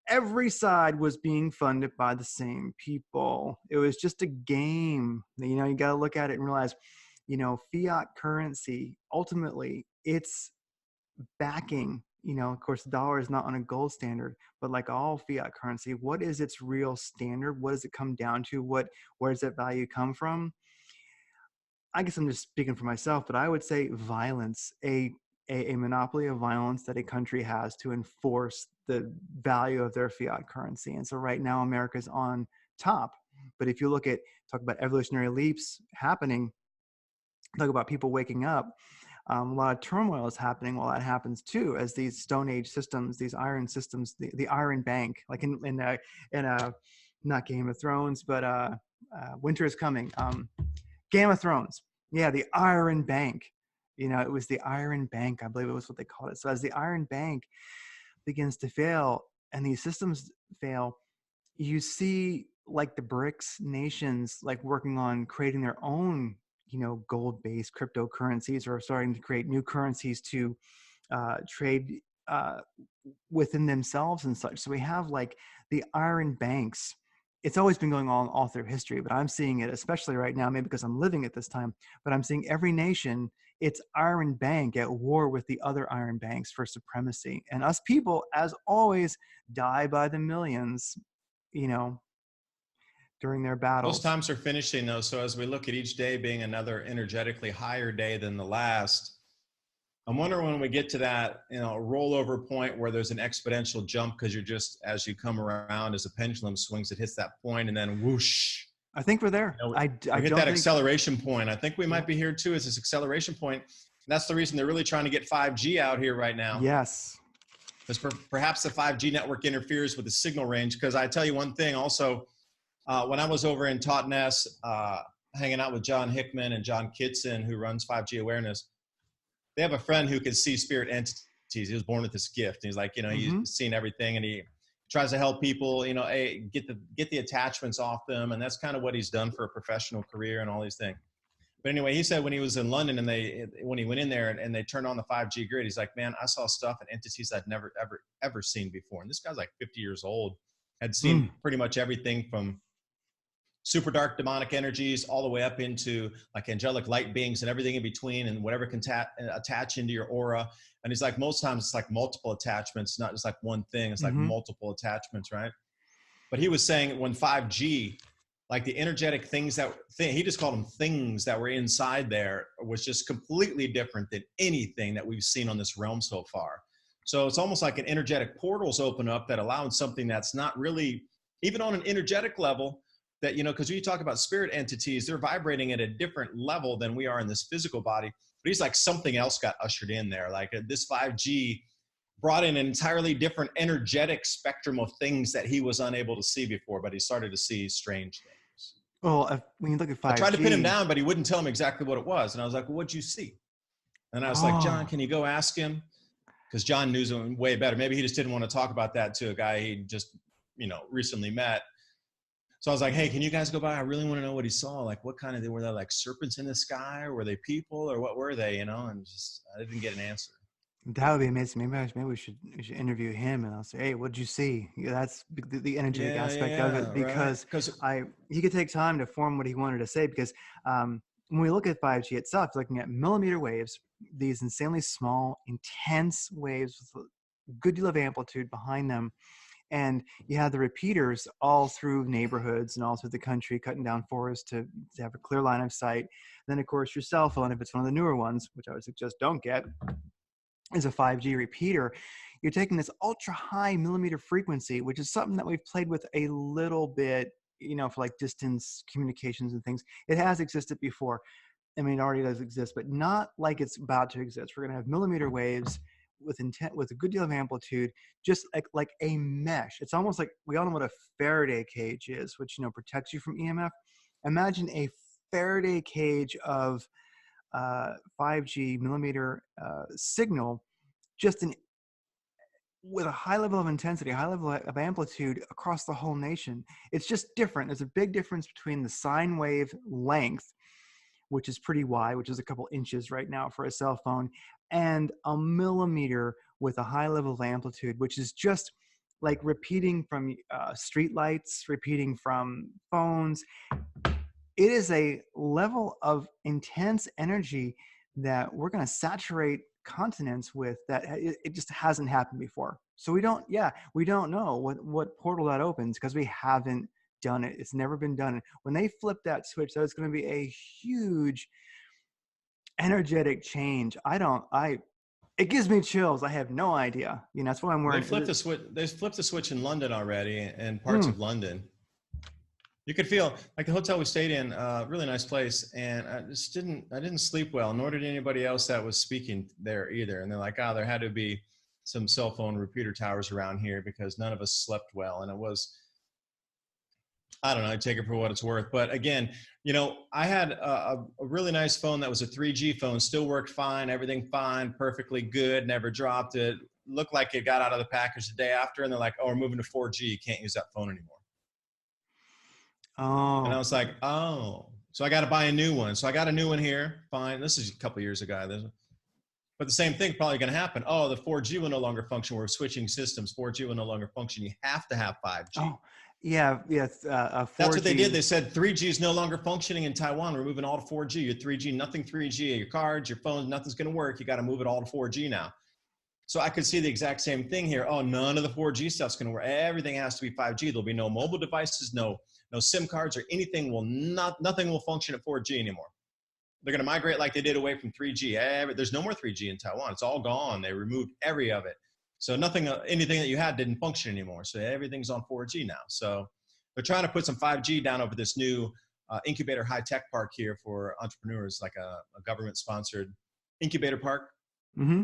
Every side was being funded by the same people. It was just a game. You got to look at it and realize, fiat currency, ultimately, it's backing, of course, the dollar is not on a gold standard, but like all fiat currency, what is its real standard? What does it come down to? Where does that value come from? I guess I'm just speaking for myself, but I would say violence, a monopoly of violence that a country has to enforce the value of their fiat currency. And so right now, America's on top. But if you talk about evolutionary leaps happening, talk about people waking up, a lot of turmoil is happening while that happens too, as these Stone Age systems, these iron systems, the Iron Bank, like in not Game of Thrones, but Winter is Coming, Game of Thrones. Yeah, the Iron Bank. It was the Iron Bank, I believe it was what they called it. So as the Iron Bank begins to fail and these systems fail, you see like the BRICS nations like working on creating their own, gold-based cryptocurrencies, or starting to create new currencies to trade within themselves and such. So we have like the Iron Banks. It's always been going on all through history, but I'm seeing it, especially right now, maybe because I'm living at this time, but I'm seeing every nation, its Iron Bank at war with the other Iron Banks for supremacy. And us people, as always, die by the millions, during their battles. Those times are finishing though. So as we look at each day being another energetically higher day than the last, I'm wondering when we get to that, rollover point where there's an exponential jump, because you're just, as you come around, as a pendulum swings, it hits that point and then whoosh. I think we're there. I hit that acceleration point. I think we might be here too, as this acceleration point. And that's the reason they're really trying to get 5G out here right now. Yes. Because perhaps the 5G network interferes with the signal range. Because I tell you one thing also, when I was over in Totnes, hanging out with John Hickman and John Kitson, who runs 5G Awareness, they have a friend who can see spirit entities. He was born with this gift. And he's like, he's seen everything, and he tries to help people, get the attachments off them. And that's kind of what he's done for a professional career and all these things. But anyway, he said when he was in London and when he went in there and they turned on the 5G grid, he's like, man, I saw stuff and entities I'd never, ever seen before. And this guy's like 50 years old, had seen pretty much everything from super dark demonic energies all the way up into like angelic light beings and everything in between, and whatever can attach into your aura. And he's like, most times it's like multiple attachments, not just like one thing. It's like multiple attachments, right? But he was saying when 5G, like the energetic things he just called them things that were inside there, was just completely different than anything that we've seen on this realm so far. So it's almost like an energetic portals open up that allowed something that's not really, even on an energetic level, that, because when you talk about spirit entities, they're vibrating at a different level than we are in this physical body. But he's like, something else got ushered in there. Like this 5G brought in an entirely different energetic spectrum of things that he was unable to see before, but he started to see strange things. Well, when you look at 5G, I tried to pin him down, but he wouldn't tell him exactly what it was. And I was like, well, what'd you see? And I was like, John, can you go ask him? Because John knew him way better. Maybe he just didn't want to talk about that to a guy he just, recently met. So I was like, hey, can you guys go by? I really want to know what he saw. Like, what kind of, were they like serpents in the sky? Or were they people? Or what were they, and just, I didn't get an answer. That would be amazing. Maybe we should interview him, and I'll say, hey, what'd you see? That's the energetic aspect of it, because he could take time to form what he wanted to say, because when we look at 5G itself, looking at millimeter waves, these insanely small, intense waves with a good deal of amplitude behind them. And you have the repeaters all through neighborhoods and all through the country, cutting down forests to have a clear line of sight. Then, of course, your cell phone, if it's one of the newer ones, which I would suggest don't get, is a 5G repeater. You're taking this ultra high millimeter frequency, which is something that we've played with a little bit, for like distance communications and things. It has existed before. I mean, it already does exist, but not like it's about to exist. We're going to have millimeter waves with intent, with a good deal of amplitude, just like a mesh. It's almost like, we all know what a Faraday cage is, which, protects you from EMF. Imagine a Faraday cage of 5G millimeter signal, just with a high level of intensity, a high level of amplitude across the whole nation. It's just different. There's a big difference between the sine wave length, which is pretty wide, which is a couple inches right now for a cell phone, and a millimeter with a high level of amplitude, which is just like repeating from street lights, repeating from phones. It is a level of intense energy that we're going to saturate continents with, that it just hasn't happened before. So we don't know what portal that opens, because we haven't done it. It's never been done. When they flip that switch, that's going to be a huge energetic change. It gives me chills. I have no idea. That's why I'm wearing. They flipped the switch in London already, and parts of London. You could feel like the hotel we stayed in, really nice place, and I didn't sleep well, nor did anybody else that was speaking there either. And they're like, there had to be some cell phone repeater towers around here, because none of us slept well. And it was, I don't know, I take it for what it's worth. But again, I had a really nice phone that was a 3G phone, still worked fine, everything fine, perfectly good, never dropped it. Looked like it got out of the package the day after, and they're like, we're moving to 4G, you can't use that phone anymore. Oh. And I was like, so I got to buy a new one. So I got a new one here. Fine. This is a couple years ago. But the same thing probably going to happen. The 4G will no longer function. We're switching systems. 4G will no longer function. You have to have 5G. Oh, yeah. 4G. That's what they did. They said 3G is no longer functioning in Taiwan. We're moving all to 4G. Your 3G, nothing 3G. Your cards, your phones, nothing's going to work. You got to move it all to 4G now. So I could see the exact same thing here. None of the 4G stuff's going to work. Everything has to be 5G. There'll be no mobile devices, no SIM cards or anything. Nothing will function at 4G anymore. They're going to migrate like they did away from 3G. There's no more 3G in Taiwan. It's all gone. They removed every of it. So anything that you had didn't function anymore. So everything's on 4G now. So they're trying to put some 5G down over this new incubator high-tech park here for entrepreneurs, like a government-sponsored incubator park. Mm-hmm.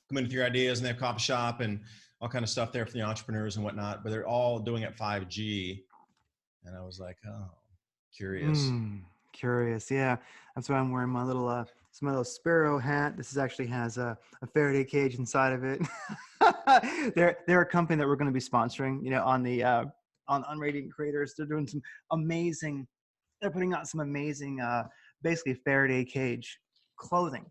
Come in with your ideas, and they have a coffee shop and all kind of stuff there for the entrepreneurs and whatnot. But they're all doing it 5G. And I was like, curious. Curious. Yeah. That's why I'm wearing my little Sparrow hat. This actually has a Faraday cage inside of it. They're a company that we're going to be sponsoring, on the, on Radiant Creators. They're doing they're putting out some amazing, basically Faraday cage clothing,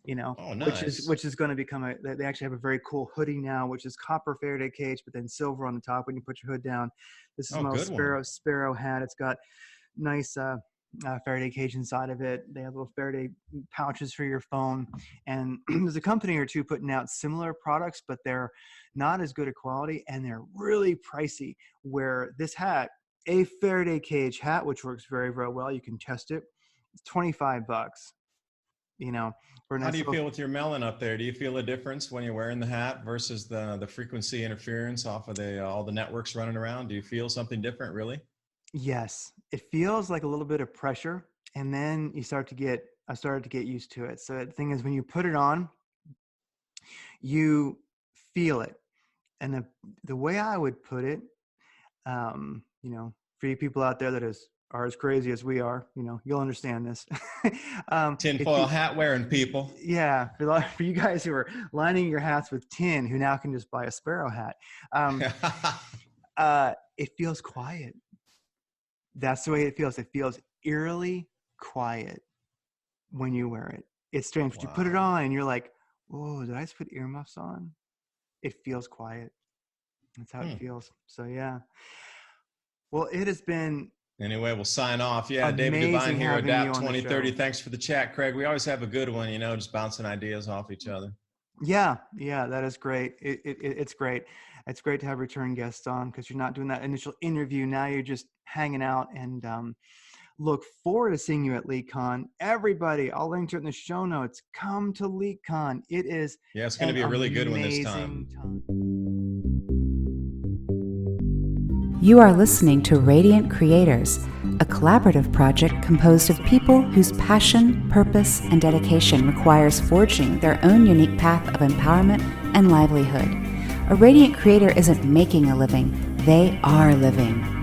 nice. which is going to become they actually have a very cool hoodie now, which is copper Faraday cage, but then silver on the top when you put your hood down. This is my Sparrow hat. It's got nice Faraday cage inside of it. They have little Faraday pouches for your phone. And there's a company or two putting out similar products, but they're not as good a quality, and they're really pricey. Where this hat, a Faraday cage hat, which works very, very well, you can test it, it's $25. How do you feel with your melon up there? Do you feel a difference when you're wearing the hat versus the frequency interference off of all the networks running around? Do you feel something different, really? Yes. It feels like a little bit of pressure, and then I started to get used to it. So the thing is, when you put it on, you feel it. And the way I would put it, for you people out there that are as crazy as we are, you'll understand this. Tinfoil hat wearing people. Yeah. For you guys who are lining your hats with tin, who now can just buy a Sparrow hat. It feels quiet. That's the way it feels. It feels eerily quiet when you wear it. It's strange. But you put it on and you're like, oh, did I just put earmuffs on? It feels quiet. That's how it feels. So yeah. Well, it has been. Anyway, we'll sign off. Yeah, David Devine here, Adapt 2030. Thanks for the chat, Craig. We always have a good one, just bouncing ideas off each other. Yeah, that is great. It's great. It's great to have return guests on, because you're not doing that initial interview. Now you're just hanging out, and look forward to seeing you at LeakCon. Everybody, I'll link to it in the show notes. Come to LeakCon. It is. Yeah, it's going to be a really good one this time. You are listening to Radiant Creators, a collaborative project composed of people whose passion, purpose, and dedication requires forging their own unique path of empowerment and livelihood. A Radiant Creator isn't making a living, they are living.